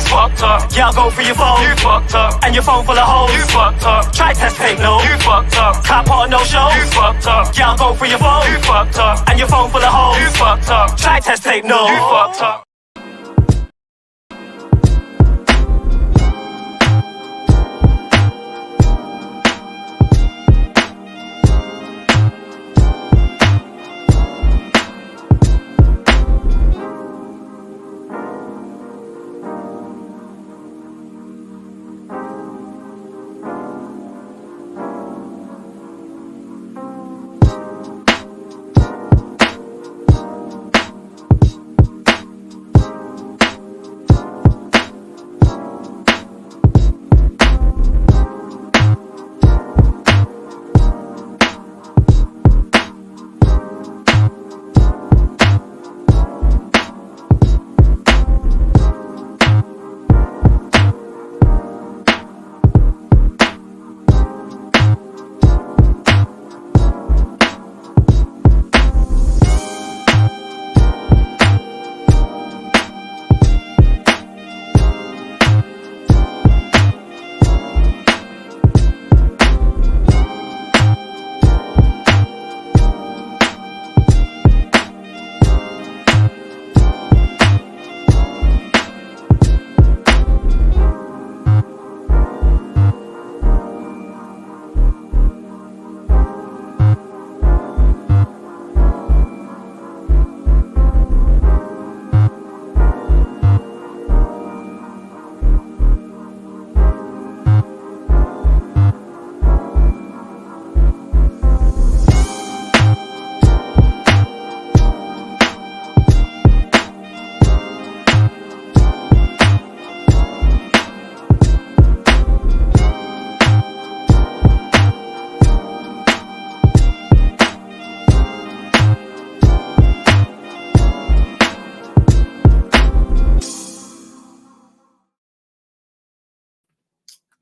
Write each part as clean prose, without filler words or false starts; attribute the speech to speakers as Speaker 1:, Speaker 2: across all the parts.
Speaker 1: fucked up. Yeah, I'll go for your phone. You fucked up. And your phone full of hoes. You fucked up. Try test tape, no. You fucked up. Cop on no show. You fucked up. Yeah, I'll go for your phone. You fucked up. And your phone full of hoes. You fucked up. Try test tape, no. You fucked up.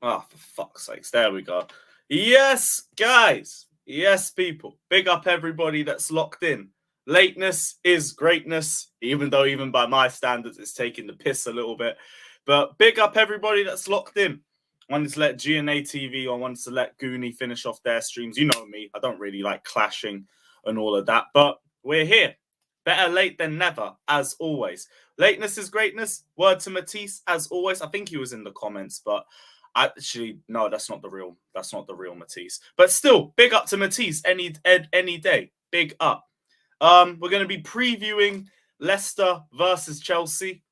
Speaker 2: Oh, for fuck's sakes. There we go. Yes, guys. Yes, people. Big up everybody that's locked in. Lateness is greatness, even though even by my standards, it's taking the piss a little bit. But big up everybody that's locked in. I wanted to let GNA TV, I wanted to let Goonie finish off their streams. You know me. I don't really like clashing and all of that. But we're here. Better late than never, as always. Lateness is greatness. Word to Matisse, as always. I think he was in the comments, but actually, no, that's not the real Matisse. But still, big up to Matisse any day. Big up. We're going to be previewing Leicester versus Chelsea.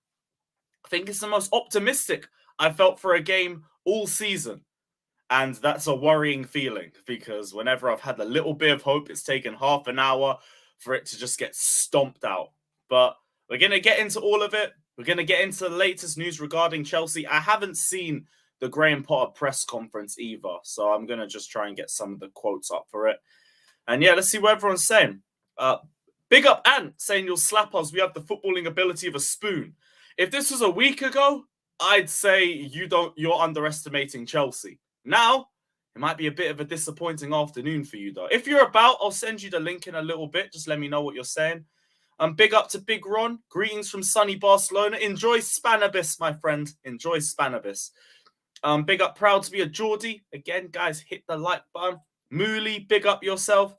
Speaker 2: I think it's the most optimistic I felt for a game all season. And that's a worrying feeling because whenever I've had a little bit of hope, it's taken half an hour for it to just get stomped out. But we're going to get into all of it. We're going to get into the latest news regarding Chelsea. I haven't seen the Graham Potter press conference either, so I'm going to just try and get some of the quotes up for it. And yeah, let's see what everyone's saying. Big up Ant saying you'll slap us. We have the footballing ability of a spoon. If this was a week ago, I'd say you're underestimating Chelsea. Now, it might be a bit of a disappointing afternoon for you, though. If you're about, I'll send you the link in a little bit. Just let me know what you're saying. Big up to Big Ron. Greetings from sunny Barcelona. Enjoy Spanibus, my friend. Enjoy Spanibus. Big up, proud to be a Geordie. Again, guys, hit the like button. Mooley, big up yourself.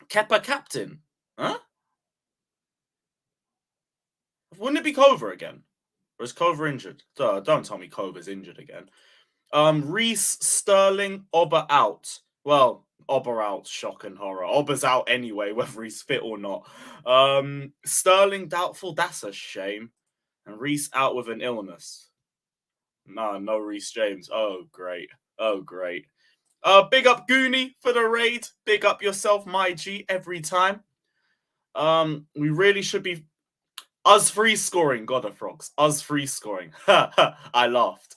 Speaker 2: Kepa captain. Huh? Wouldn't it be Kova again? Or is Kova injured? Don't tell me Kova's injured again. Reece, Sterling, Oba out. Well, Oba out, shock and horror. Oba's out anyway, whether he's fit or not. Sterling doubtful, that's a shame. And Reece out with an illness. No Reece James. Oh, great. Big up Goonie for the raid. Big up yourself, my G, every time. We really should be... Us free scoring, God of Frogs. Us free scoring. I laughed.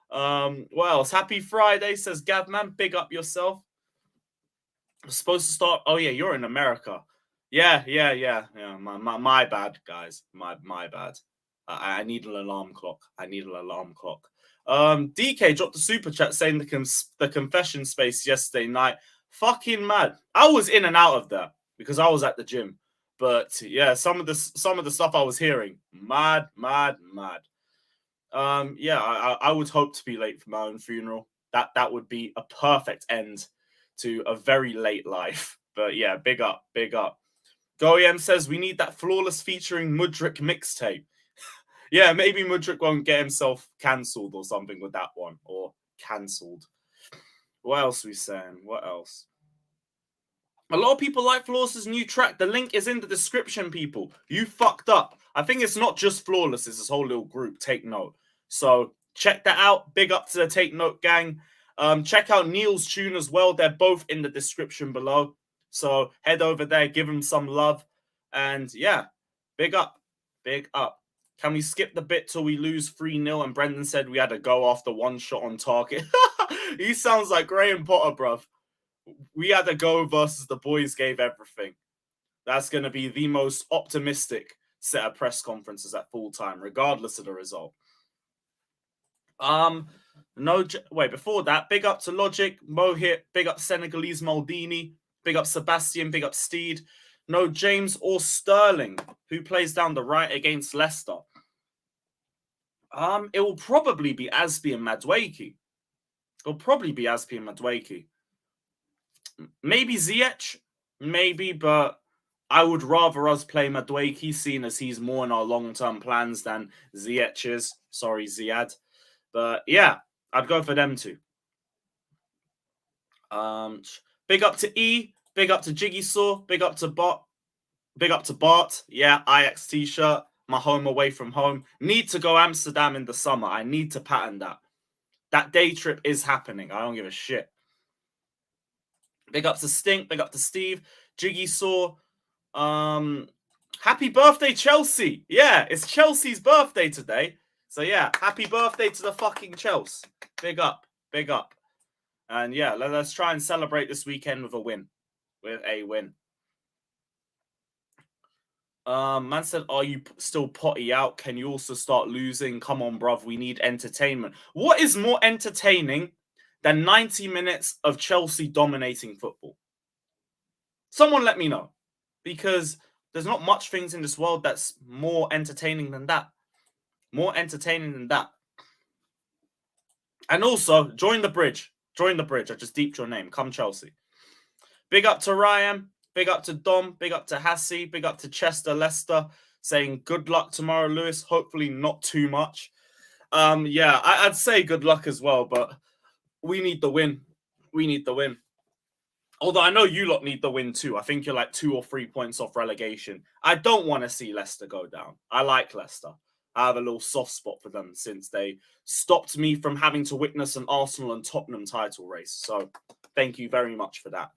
Speaker 2: What else? Happy Friday, says Gavman. Big up yourself. We're supposed to start... Oh, yeah, you're in America. Yeah. My bad, guys. My bad. I need an alarm clock. DK dropped a super chat saying the confession space yesterday night. Fucking mad. I was in and out of that because I was at the gym. But yeah, some of the stuff I was hearing, mad. Yeah, I would hope to be late for my own funeral. That would be a perfect end to a very late life. But yeah, big up. GoEM says we need that flawless featuring Mudryk mixtape. Yeah, maybe Mudryk won't get himself cancelled or something with that one, or cancelled. What else we saying? What else? A lot of people like Flawless's new track. The link is in the description, people. You fucked up. I think it's not just Flawless, it's this whole little group. Take note. So check that out. Big up to the Take Note gang. Check out Neil's tune as well. They're both in the description below. So head over there, give them some love. And yeah, big up. Can we skip the bit till we lose 3-0? And Brendan said we had to go after one shot on target. He sounds like Graham Potter, bruv. We had to go versus the boys gave everything. That's going to be the most optimistic set of press conferences at full time, regardless of the result. Wait, before that, big up to Logic, Mohit, big up Senegalese Maldini, big up Sebastian, big up Steed. No James or Sterling, who plays down the right against Leicester. It will probably be Aspi and Madueke. Maybe Ziyech, maybe, but I would rather us play Madueke, seeing as he's more in our long-term plans than Ziyech is. Sorry, Ziad. But yeah, I'd go for them too. Big up to E, big up to Jigsaw, big up to Bart. Yeah, Ajax t-shirt, my home away from home. Need to go Amsterdam in the summer. I need to pattern that. That day trip is happening. I don't give a shit. Big up to Stink, big up to Steve, Jigsaw. Happy birthday, Chelsea. Yeah, it's Chelsea's birthday today. So yeah, happy birthday to the fucking Chelsea. Big up. And yeah, let's try and celebrate this weekend with a win. Man said, are you still potty out? Can you also start losing? Come on, bruv. We need entertainment. What is more entertaining than 90 minutes of Chelsea dominating football? Someone let me know. Because there's not much things in this world that's more entertaining than that. And also, join the bridge. I just deeped your name. Come Chelsea. Big up to Ryan. Big up to Dom. Big up to Hassie. Big up to Chester Leicester. Saying good luck tomorrow, Lewis. Hopefully not too much. Yeah, I'd say good luck as well, but we need the win. Although I know you lot need the win too. I think you're like 2 or 3 points off relegation. I don't want to see Leicester go down. I like Leicester. I have a little soft spot for them since they stopped me from having to witness an Arsenal and Tottenham title race. So thank you very much for that.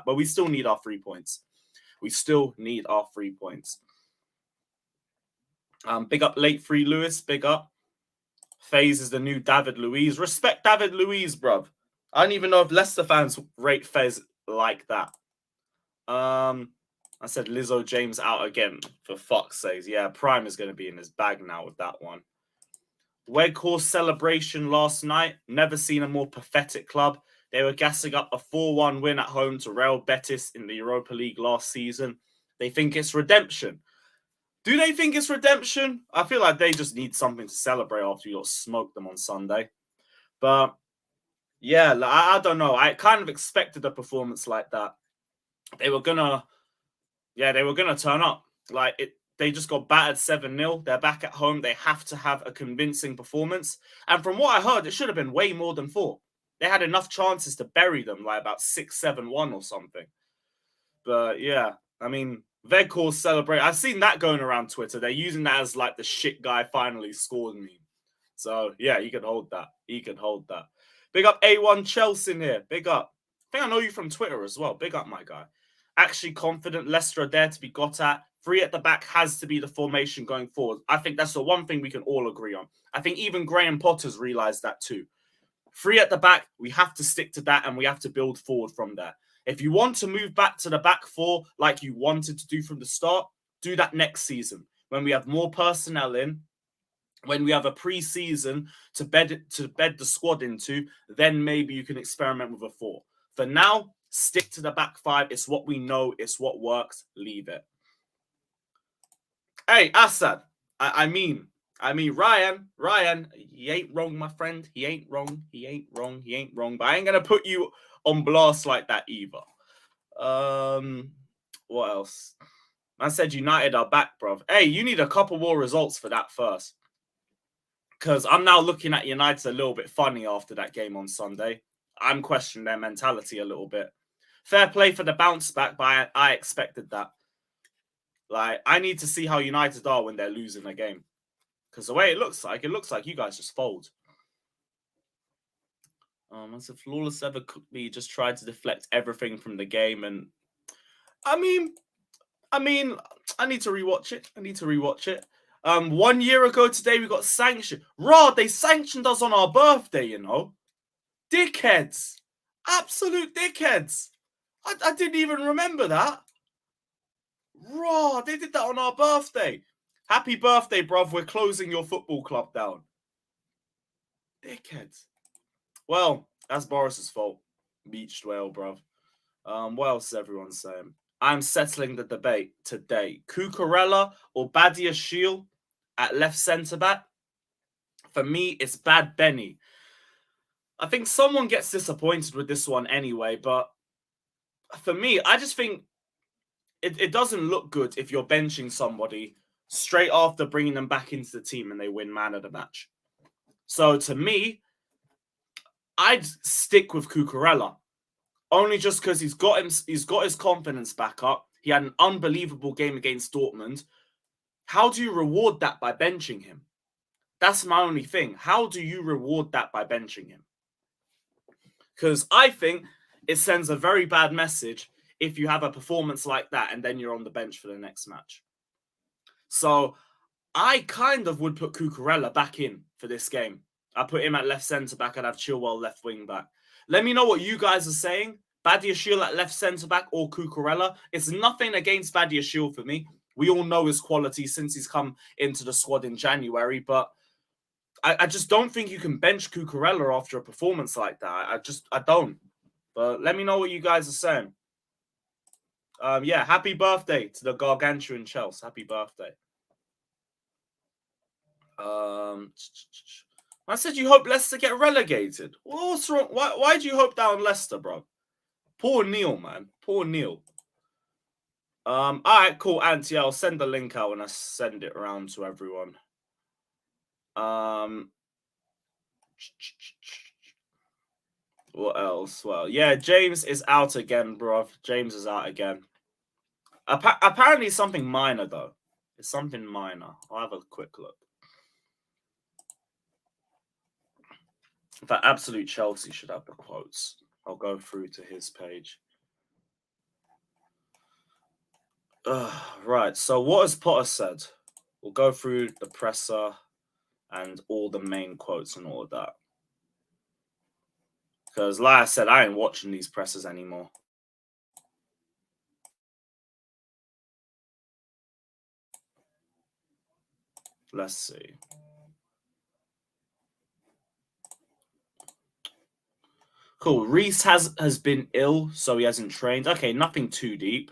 Speaker 2: But we still need our 3 points. Big up Late Free Lewis. Big up. FaZe is the new David Luiz. Respect David Luiz, bruv. I don't even know if Leicester fans rate Fez like that. I said Lizzo James out again, for fuck's sake. Yeah, Prime is going to be in his bag now with that one. Weghorst celebration last night. Never seen a more pathetic club. They were gassing up a 4-1 win at home to Real Betis in the Europa League last season. They think it's redemption. Do they think it's redemption? I feel like they just need something to celebrate after you got smoked them on Sunday. But yeah, I don't know. I kind of expected a performance like that. They were gonna turn up. They just got battered 7-0. They're back at home. They have to have a convincing performance. And from what I heard, it should have been way more than 4. They had enough chances to bury them, like about 6-7-1 or something. But yeah, I mean, Weghorst celebrate. I've seen that going around Twitter. They're using that as like the shit guy finally scored meme. So yeah, he can hold that. Big up A1 Chelsea in here. Big up. I think I know you from Twitter as well. Big up, my guy. Actually confident Leicester are there to be got at. 3 at the back has to be the formation going forward. I think that's the one thing we can all agree on. I think even Graham Potter's realised that too. 3 at the back, we have to stick to that and we have to build forward from there. If you want to move back to the back 4 like you wanted to do from the start, do that next season. When we have more personnel in, when we have a pre-season to bed the squad into, then maybe you can experiment with a 4. For now, stick to the back 5. It's what we know. It's what works. Leave it. Hey, Assad. I mean, Ryan, he ain't wrong, my friend. He ain't wrong. He ain't wrong. He ain't wrong. But I ain't gonna put you on blast like that either. What else? Man said United are back, bruv. Hey, you need a couple more results for that first. Because I'm now looking at United a little bit funny after that game on Sunday. I'm questioning their mentality a little bit. Fair play for the bounce back, but I expected that. Like, I need to see how United are when they're losing a game. Because the way it looks like you guys just fold. As if Flawless ever could be just tried to deflect everything from the game. And I mean, I need to rewatch it. 1 year ago today, we got sanctioned. Rod, they sanctioned us on our birthday, you know. Dickheads. Absolute dickheads. I didn't even remember that. Rod, they did that on our birthday. Happy birthday, bruv. We're closing your football club down. Dickheads. Well, that's Boris's fault. Beached whale, bruv. What else is everyone saying? I'm settling the debate today. Cucurella or Badia Shield at left centre back? For me, it's Bad Benny. I think someone gets disappointed with this one anyway, but for me, I just think it doesn't look good if you're benching somebody straight after bringing them back into the team and they win man of the match. So to me, I'd stick with Cucurella. Only just because he's got his confidence back up. He had an unbelievable game against Dortmund. How do you reward that by benching him? That's my only thing. How do you reward that by benching him? Because I think it sends a very bad message if you have a performance like that and then you're on the bench for the next match. So I kind of would put Cucurella back in for this game. I put him at left centre back. I'd have Chilwell left wing back. Let me know what you guys are saying. Badiashile at left centre back or Cucurella. It's nothing against Badiashile for me. We all know his quality since he's come into the squad in January, but I just don't think you can bench Cucurella after a performance like that. I don't. But let me know what you guys are saying. Yeah, happy birthday to the gargantuan Chelsea. Happy birthday. I said you hope Leicester get relegated. What's wrong? Why do you hope down Leicester, bro? Poor Neil, man. Poor Neil. All right, cool, Auntie. I'll send the link out and I send it around to everyone. What else? Well, yeah, James is out again, bro. James is out again. Apparently, it's something minor though. It's something minor. I'll have a quick look. In fact, Absolute Chelsea should have the quotes. I'll go through to his page. Right, so what has Potter said? We'll go through the presser and all the main quotes and all of that. Because like I said, I ain't watching these pressers anymore. Let's see. Cool. Reese has been ill, so he hasn't trained. Okay, nothing too deep.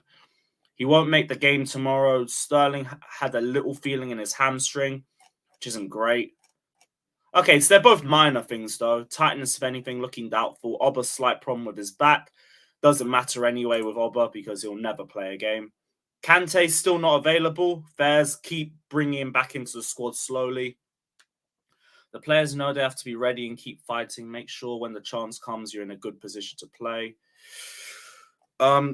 Speaker 2: He won't make the game tomorrow. Sterling had a little feeling in his hamstring, which isn't great. Okay, so they're both minor things, though. Tightness, if anything, looking doubtful. Oba's slight problem with his back. Doesn't matter anyway with Oba because he'll never play a game. Kante's still not available. Fairs keep bringing him back into the squad slowly. The players know they have to be ready and keep fighting. Make sure when the chance comes, you're in a good position to play.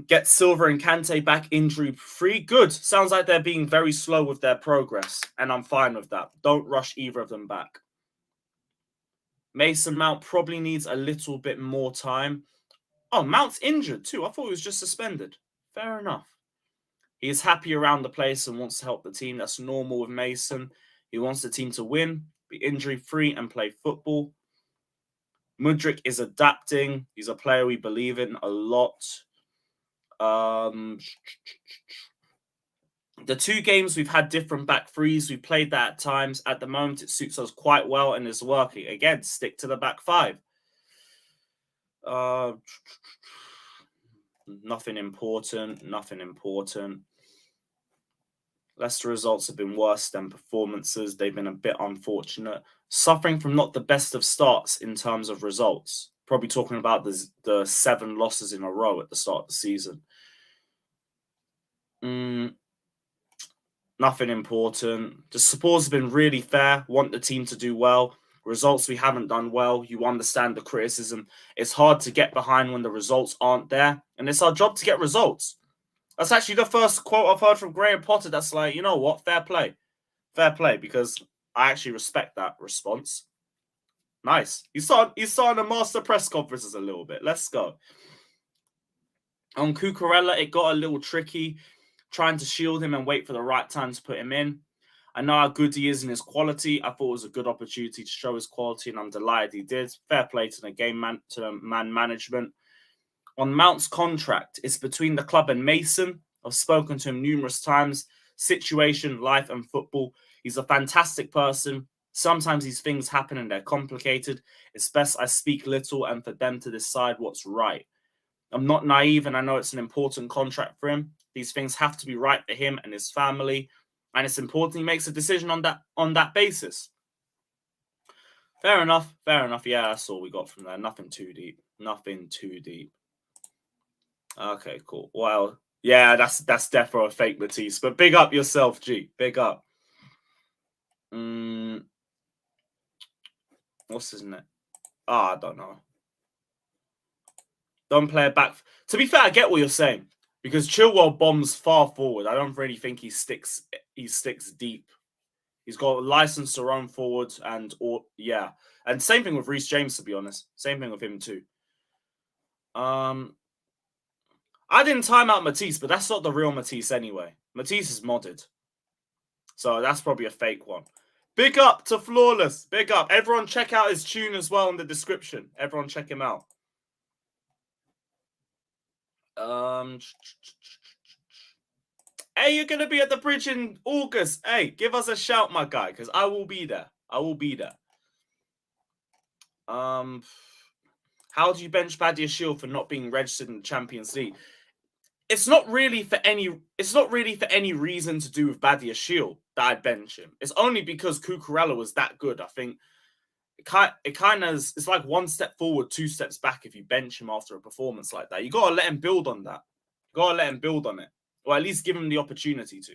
Speaker 2: Get Silva and Kante back injury-free. Good. Sounds like they're being very slow with their progress, and I'm fine with that. Don't rush either of them back. Mason Mount probably needs a little bit more time. Oh, Mount's injured too. I thought he was just suspended. Fair enough. He is happy around the place and wants to help the team. That's normal with Mason. He wants the team to win, be injury-free, and play football. Mudryk is adapting. He's a player we believe in a lot. The 2 games we've had different back threes. We played that at times. At the moment, it suits us quite well and is working. Again, stick to the back 5. Nothing important. Leicester results have been worse than performances. They've been a bit unfortunate. Suffering from not the best of starts in terms of results. Probably talking about the 7 losses in a row at the start of the season. Nothing important. The supporters have been really fair, want the team to do well. Results we haven't done well. You understand the criticism. It's hard to get behind when the results aren't there. And it's our job to get results. That's actually the first quote I've heard from Graham Potter that's like, you know what, fair play. Fair play, because I actually respect that response. Nice. He's starting to master press conferences a little bit. Let's go. On Cucurella, it got a little tricky, trying to shield him and wait for the right time to put him in. I know how good he is in his quality. I thought it was a good opportunity to show his quality, and I'm delighted he did. Fair play to the man management. On Mount's contract, it's between the club and Mason. I've spoken to him numerous times. Situation, life, and football. He's a fantastic person. Sometimes these things happen and they're complicated. It's best I speak little and for them to decide what's right. I'm not naive, and I know it's an important contract for him. These things have to be right for him and his family, and it's important he makes a decision on that basis. Fair enough. Yeah, that's all we got from there. Nothing too deep. Okay, cool. Well, yeah, that's defo a fake Matisse, but big up yourself, G. Big up. What's his name? I don't know. Don't play it back. To be fair, I get what you're saying, because Chilwell bombs far forward. I don't really think he sticks deep. He's got a license to run forward, and same thing with Reece James, to be honest. Same thing with him too. I didn't time out Matisse, but that's not the real Matisse anyway. Matisse is modded, so that's probably a fake one. Big up to Flawless. Big up. Everyone check out his tune as well in the description. Everyone check him out. Hey, you're going to be at the bridge in August. Hey, give us a shout, my guy, because I will be there. How do you bench Badia Shield for not being registered in the Champions League? It's not really for any reason to do with Badia Shield that I'd bench him. It's only because Cucurella was that good. I think it's like 1 step forward, 2 steps back if you bench him after a performance like that. You got to let him build on that. Or at least give him the opportunity to.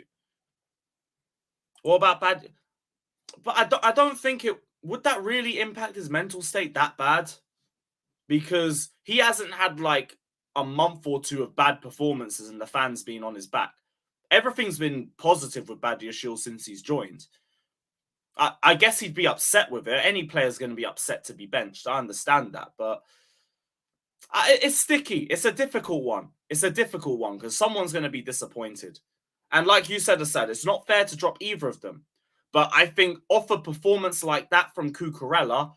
Speaker 2: What about Badia? But I don't think it would that really impact his mental state that bad, because he hasn't had like a month or 2 of bad performances and the fans being on his back. Everything's been positive with Badia Shield since he's joined. I guess he'd be upset with it. Any player's going to be upset to be benched. I understand that, but it's sticky. It's a difficult one. Because someone's going to be disappointed. And like you said, Asad, it's not fair to drop either of them. But I think off a performance like that from Cucurella,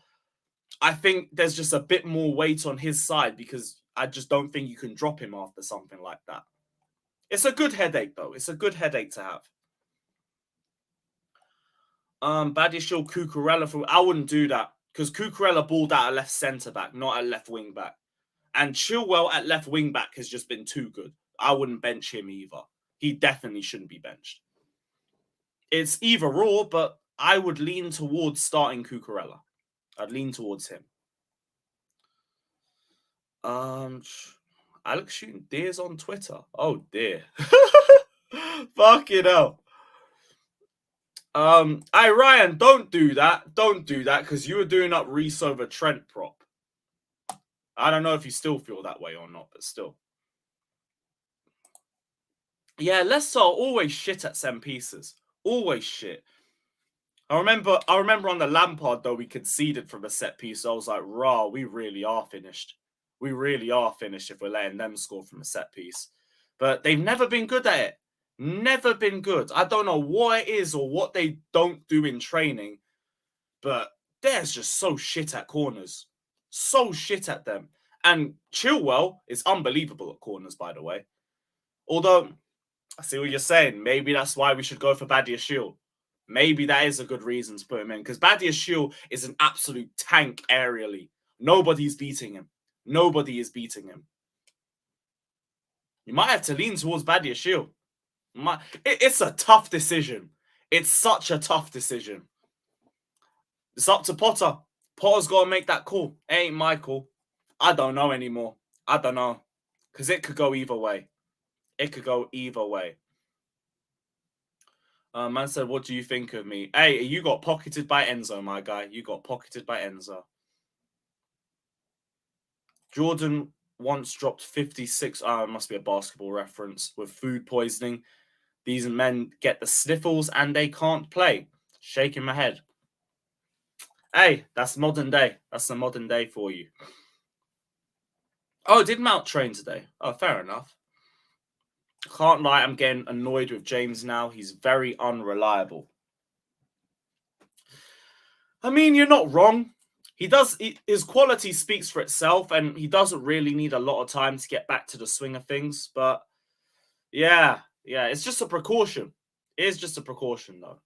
Speaker 2: I think there's just a bit more weight on his side, because I just don't think you can drop him after something like that. It's a good headache, though. It's a good headache to have. Badia Shield, Cucurella. I wouldn't do that, because Cucurella balled out at left centre-back, not at left wing-back. And Chilwell at left wing-back has just been too good. I wouldn't bench him either. He definitely shouldn't be benched. It's either or, but I would lean towards starting Cucurella. I'd lean towards him. Alex shooting deers on Twitter. Oh dear. Fucking hell. Hey Ryan, don't do that. Because you were doing up Reece over Trent prop. I don't know if you still feel that way or not, but still. Yeah, Leicester are always shit at set pieces. Always shit. I remember on the Lampard, though, we conceded from a set piece. So I was like, rah, we really are finished. We really are finished if we're letting them score from a set piece. But they've never been good at it. Never been good. I don't know what it is or what they don't do in training, but they're just so shit at corners. So shit at them. And Chilwell is unbelievable at corners, by the way. Although, I see what you're saying. Maybe that's why we should go for Badia Shield. Maybe that is a good reason to put him in, because Badia Shield is an absolute tank aerially. Nobody's beating him. Nobody is beating him. You might have to lean towards Badia Shield. It's a tough decision. It's such a tough decision. It's up to Potter. Potter's got to make that call. It ain't my call. I don't know anymore. I don't know. Because it could go either way. It could go either way. Man said, what do you think of me? Hey, you got pocketed by Enzo, my guy. You got pocketed by Enzo. Jordan once dropped 56. It must be a basketball reference. With food poisoning. These men get the sniffles and they can't play. Shaking my head. Hey, that's modern day. That's the modern day for you. Oh, did Mount train today? Oh, fair enough. Can't lie, I'm getting annoyed with James now. He's very unreliable. I mean, you're not wrong. His quality speaks for itself, and he doesn't really need a lot of time to get back to the swing of things. But yeah, it's just a precaution. It is just a precaution, though.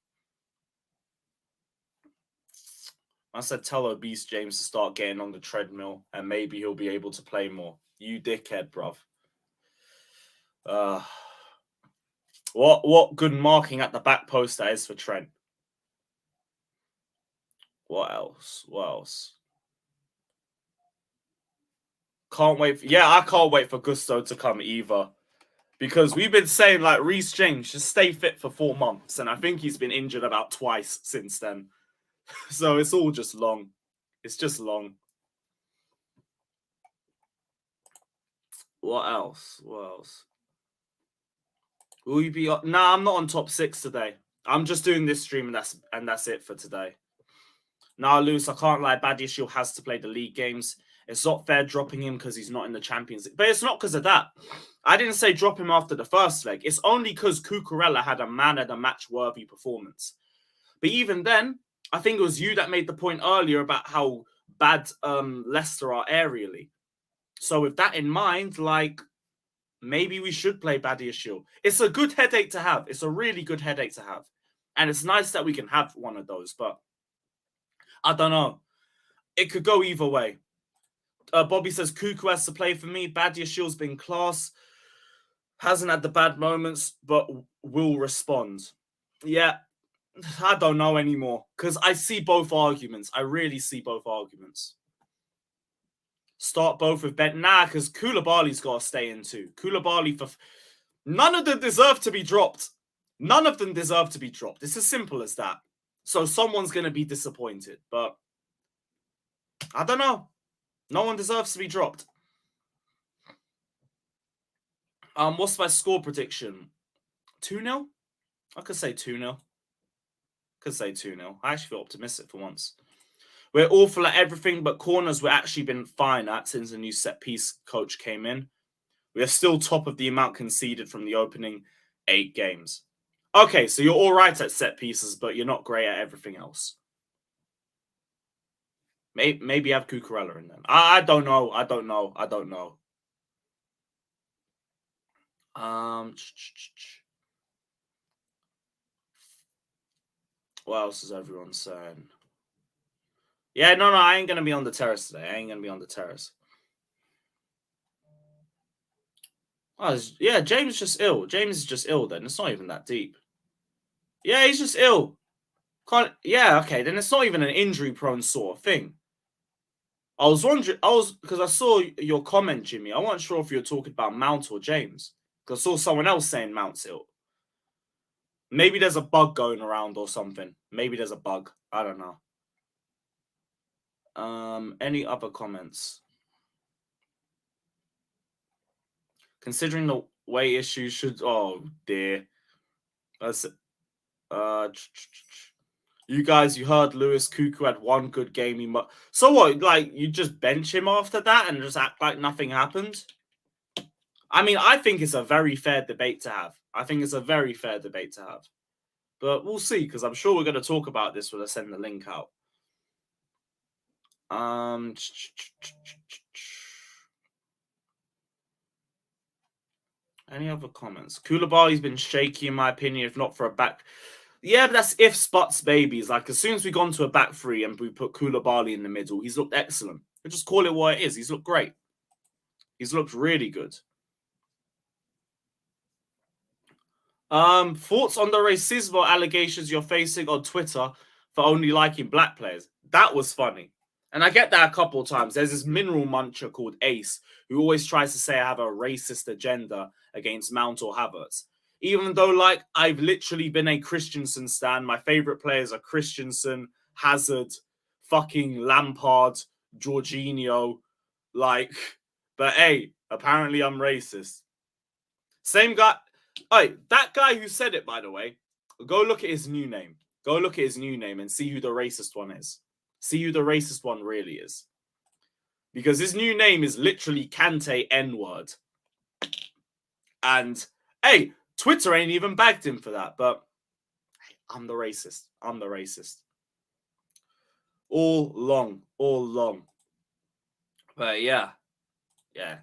Speaker 2: I said tell obese James to start getting on the treadmill, and maybe he'll be able to play more. You dickhead, bruv. What good marking at the back post that is for Trent. What else? Can't wait. I can't wait for Gusto to come either. Because we've been saying, like, Reece James, just stay fit for 4 months. And I think he's been injured about twice since then. So it's all just long. It's just long. What else? Will you be on? Nah, I'm not on top 6 today. I'm just doing this stream and that's it for today. Nah, Lewis, I can't lie. Badiashile has to play the league games. It's not fair dropping him because he's not in the Champions League. But it's not because of that. I didn't say drop him after the first leg. It's only because Cucurella had a man-of-the-match worthy performance. But even then, I think it was you that made the point earlier about how bad Leicester are aerially. So with that in mind, like, maybe we should play Badiashile. It's a good headache to have. It's a really good headache to have. And it's nice that we can have one of those. But I don't know. It could go either way. Bobby says, Cuckoo has to play for me. Badiashile's been class. Hasn't had the bad moments, but will respond. Yeah, I don't know anymore. Because I see both arguments. I really see both arguments. Start both with Ben. Nah, because Koulibaly's got to stay in too. Koulibaly, none of them deserve to be dropped. None of them deserve to be dropped. It's as simple as that. So someone's going to be disappointed. But I don't know. No one deserves to be dropped. What's my score prediction? 2-0? I could say 2-0. I actually feel optimistic for once. We're awful at everything, but corners we've actually been fine at since the new set-piece coach came in. We are still top of the amount conceded from the opening 8 games. Okay, so you're all right at set-pieces, but you're not great at everything else. Maybe have Cucurella in them. I don't know. What else is everyone saying? Yeah, no, I ain't going to be on the terrace today. Oh, yeah, James is just ill. James is just ill then. It's not even that deep. Yeah, he's just ill. Yeah, okay, then it's not even an injury-prone sort of thing. I was wondering, because I saw your comment, Jimmy. I wasn't sure if you were talking about Mount or James. Because I saw someone else saying Mount's ill. Maybe there's a bug going around or something. Maybe there's a bug. I don't know. Any other comments? Considering the weight issues should... Oh, dear. That's it. You guys, you heard Lewis Cuckoo had one good game. So what, like, you just bench him after that and just act like nothing happened? I mean, I think it's a very fair debate to have. But we'll see, because I'm sure we're going to talk about this when I send the link out. Any other comments? Koulibaly's been shaky, in my opinion, if not for a back... Yeah, but that's ifs, buts, babies. Like, as soon as we gone to a back three and we put Koulibaly in the middle, he's looked excellent. We'll just call it what it is. He's looked great. He's looked really good. Thoughts on the racismo allegations you're facing on Twitter for only liking black players? That was funny. And I get that a couple of times. There's this mineral muncher called Ace who always tries to say I have a racist agenda against Mount or Havertz. Even though, like, I've literally been a Christensen stan. My favorite players are Christensen, Hazard, fucking Lampard, Jorginho. Like, but hey, apparently I'm racist. Same guy. Hey, that guy who said it, by the way, go look at his new name. Go look at his new name and see who the racist one is. See who the racist one really is. Because his new name is literally Kante N-word. And, hey, Twitter ain't even bagged him for that. But hey, I'm the racist. I'm the racist. All long. But yeah. Yeah,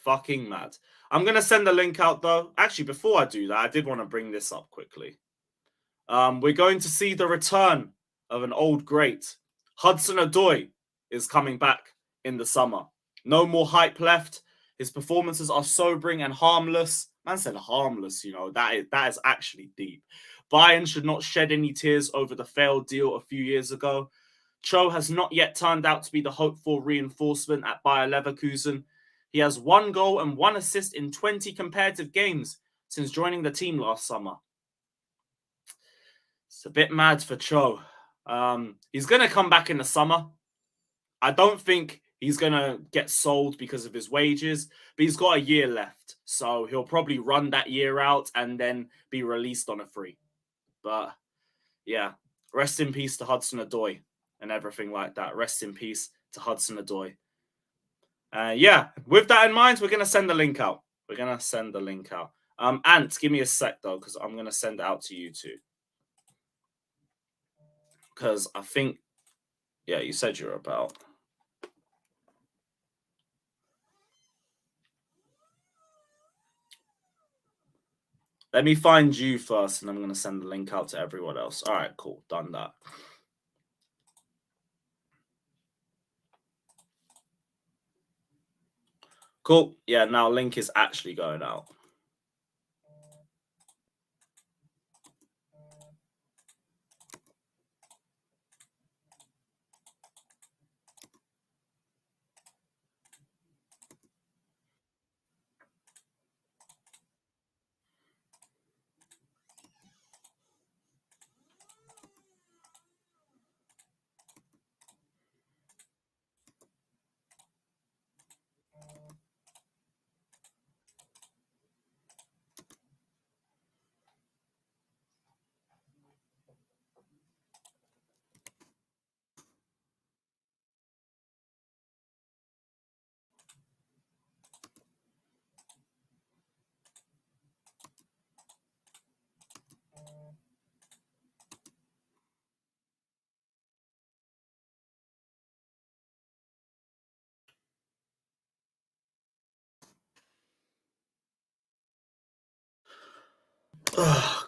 Speaker 2: fucking mad. I'm going to send the link out, though. Actually, before I do that, I did want to bring this up quickly. We're going to see the return of an old great. Hudson-Odoi is coming back in the summer. No more hype left. His performances are sobering and harmless. Man said harmless, you know. That is actually deep. Bayern should not shed any tears over the failed deal a few years ago. Cho has not yet turned out to be the hoped-for reinforcement at Bayer Leverkusen. He has 1 goal and 1 assist in 20 competitive games since joining the team last summer. It's a bit mad for Cho. He's going to come back in the summer. I don't think he's going to get sold because of his wages, but he's got a year left. So he'll probably run that year out and then be released on a free. But yeah, rest in peace to Hudson-Odoi and everything like that. Rest in peace to Hudson-Odoi. Yeah, with that in mind, we're going to send the link out. Ant, give me a sec, though, because I'm going to send it out to you too. Because I think, yeah, you said you're about. Let me find you first, and I'm going to send the link out to everyone else. All right, cool. Done that. Cool. Yeah, now link is actually going out.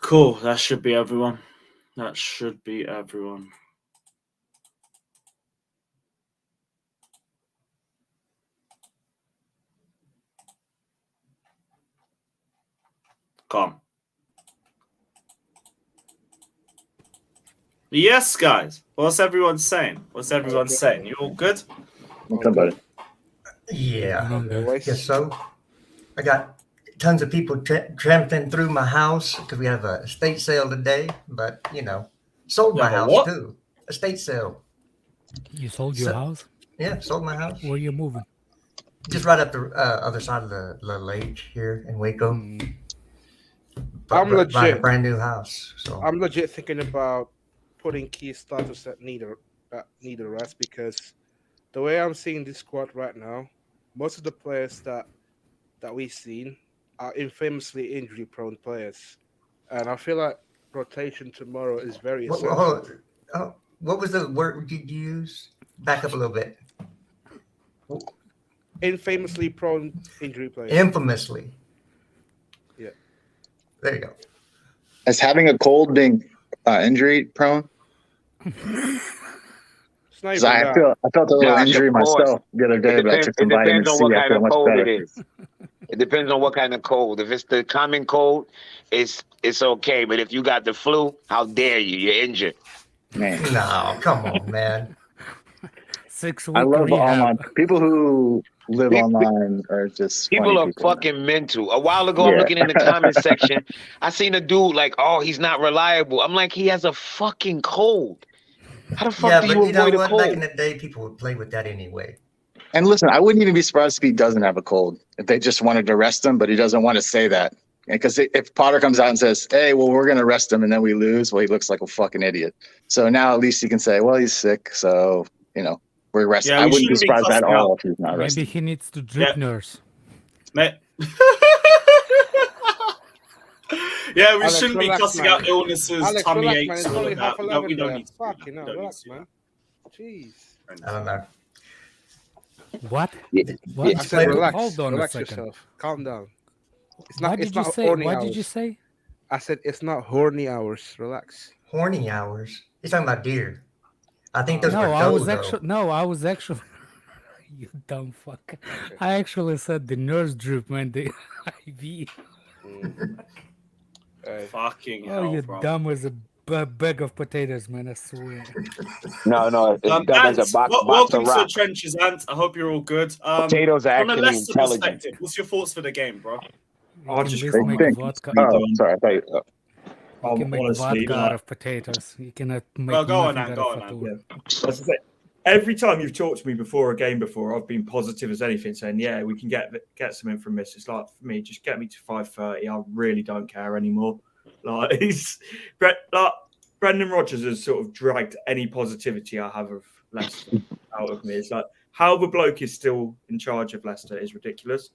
Speaker 2: Cool. That should be everyone. Come. Yes, guys. What's everyone saying? You all good?
Speaker 3: Somebody.
Speaker 4: Yeah, I guess so. I got tons of people tramping through my house because we have a estate sale today, but sold my house
Speaker 2: what?
Speaker 4: too. Estate sale.
Speaker 5: You sold your house?
Speaker 4: Yeah, sold my house.
Speaker 5: Where are you moving?
Speaker 4: Just right up the other side of the lake here in Waco.
Speaker 6: I'm legit
Speaker 4: buying a brand new house. So
Speaker 6: I'm legit thinking about putting key starters that need a rest, because the way I'm seeing this squad right now, most of the players that we've seen are infamously injury-prone players, and I feel like rotation tomorrow is very essential.
Speaker 4: What was the word you use? Back up a little bit.
Speaker 6: Infamously prone injury players.
Speaker 4: Infamously.
Speaker 6: Yeah.
Speaker 4: There you go.
Speaker 3: As having a cold being injury prone?
Speaker 6: It's not even
Speaker 3: I
Speaker 6: that.
Speaker 3: felt a little
Speaker 7: Josh,
Speaker 3: injury
Speaker 7: of course.
Speaker 3: myself the other day, but I took some
Speaker 7: It
Speaker 3: vitamin
Speaker 7: depends on
Speaker 3: C.
Speaker 7: what
Speaker 3: I
Speaker 7: kind
Speaker 3: feel
Speaker 7: of
Speaker 3: much
Speaker 7: cold
Speaker 3: better.
Speaker 7: it is. It depends on what kind of cold. If it's the common cold, it's okay. But if you got the flu, how dare you? You're injured.
Speaker 3: Man,
Speaker 4: No, come on, man.
Speaker 5: 6
Speaker 3: I
Speaker 5: week
Speaker 3: love online
Speaker 5: rehab.
Speaker 3: people who live
Speaker 7: Big-
Speaker 3: online are just
Speaker 7: People
Speaker 3: funny
Speaker 7: are
Speaker 3: people.
Speaker 7: fucking mental. A while ago, I'm
Speaker 3: Yeah.
Speaker 7: looking in the comment section. I seen a dude like, oh, he's not reliable. I'm like, he has a fucking cold. How the fuck
Speaker 4: Yeah,
Speaker 7: do
Speaker 4: but
Speaker 7: you
Speaker 4: you know
Speaker 7: avoid a
Speaker 4: what? Back
Speaker 7: cold?
Speaker 4: in the day, people would play with that anyway.
Speaker 3: And listen, I wouldn't even be surprised if he doesn't have a cold. If they just wanted to rest him, but he doesn't want to say that. Because if Potter comes out and says, "Hey, well, we're going to rest him," and then we lose, well, he looks like a fucking idiot. So now at least he can say, "Well, he's sick, so we're resting."
Speaker 2: Yeah,
Speaker 3: I
Speaker 2: we
Speaker 3: wouldn't be
Speaker 2: shouldn't be
Speaker 3: surprised at
Speaker 2: cussing
Speaker 3: all
Speaker 2: out.
Speaker 3: if he's not
Speaker 5: Maybe
Speaker 3: resting.
Speaker 5: he needs to drip
Speaker 2: Yeah.
Speaker 5: nurse.
Speaker 2: Mate. Yeah, we
Speaker 6: Alex,
Speaker 2: shouldn't be
Speaker 6: relax,
Speaker 2: cussing
Speaker 6: man.
Speaker 2: out illnesses,
Speaker 6: Alex,
Speaker 2: tummy
Speaker 6: relax,
Speaker 2: aches,
Speaker 6: man. It's
Speaker 2: all
Speaker 6: only
Speaker 2: of that. We
Speaker 6: 11
Speaker 2: don't
Speaker 6: there.
Speaker 2: need to do that.
Speaker 6: Fucking hell,
Speaker 2: We don't
Speaker 6: relax,
Speaker 2: need to do
Speaker 6: man. Jeez.
Speaker 4: I don't know.
Speaker 5: What?
Speaker 7: Yeah.
Speaker 5: What?
Speaker 6: I
Speaker 7: Yeah.
Speaker 6: said, relax.
Speaker 5: Hold on
Speaker 6: Relax
Speaker 5: a second.
Speaker 6: yourself. Calm down. It's
Speaker 5: What
Speaker 6: not.
Speaker 5: did
Speaker 6: It's
Speaker 5: you
Speaker 6: not
Speaker 5: say?
Speaker 6: horny
Speaker 5: What
Speaker 6: hours.
Speaker 5: did you say?
Speaker 6: I said it's not horny hours. Relax.
Speaker 4: Horny hours. He's talking about deer. I think those
Speaker 5: No,
Speaker 4: were
Speaker 5: I was
Speaker 4: doe,
Speaker 5: actually. No, I was actually. You dumb fuck. I actually said the nurse drip, man. The IV.
Speaker 2: Fucking
Speaker 5: Oh,
Speaker 2: hell,
Speaker 5: you
Speaker 2: bro.
Speaker 5: dumb as a bag of potatoes, man. I swear.
Speaker 7: No, it's dumb as a
Speaker 2: Ant,
Speaker 7: box
Speaker 2: welcome
Speaker 7: of
Speaker 2: to the
Speaker 7: rock.
Speaker 2: trenches, Ant. I hope you're all good.
Speaker 7: Potatoes are
Speaker 2: From a
Speaker 7: actually
Speaker 2: Leicester
Speaker 7: intelligent.
Speaker 2: perspective, what's your thoughts for the game, bro?
Speaker 5: You
Speaker 8: I'll
Speaker 5: can
Speaker 8: just
Speaker 5: at least
Speaker 8: cry.
Speaker 5: make
Speaker 3: Think.
Speaker 5: vodka.
Speaker 3: Oh, sorry. I thought you,
Speaker 5: You can make
Speaker 8: honestly,
Speaker 5: vodka
Speaker 8: like-
Speaker 5: out of potatoes. You cannot make
Speaker 2: Well, go on,
Speaker 5: nothing
Speaker 2: Ant,
Speaker 5: out
Speaker 2: go
Speaker 5: of
Speaker 2: on, Ant.
Speaker 5: fatul.
Speaker 8: As I say, every time you've talked to me before a game before, I've been positive as anything, saying, "Yeah, we can get something from this." It's like for me, just get me to 5:30. I really don't care anymore. Like Brendan Rodgers has sort of dragged any positivity I have of Leicester out of me. It's like how the bloke is still in charge of Leicester is ridiculous.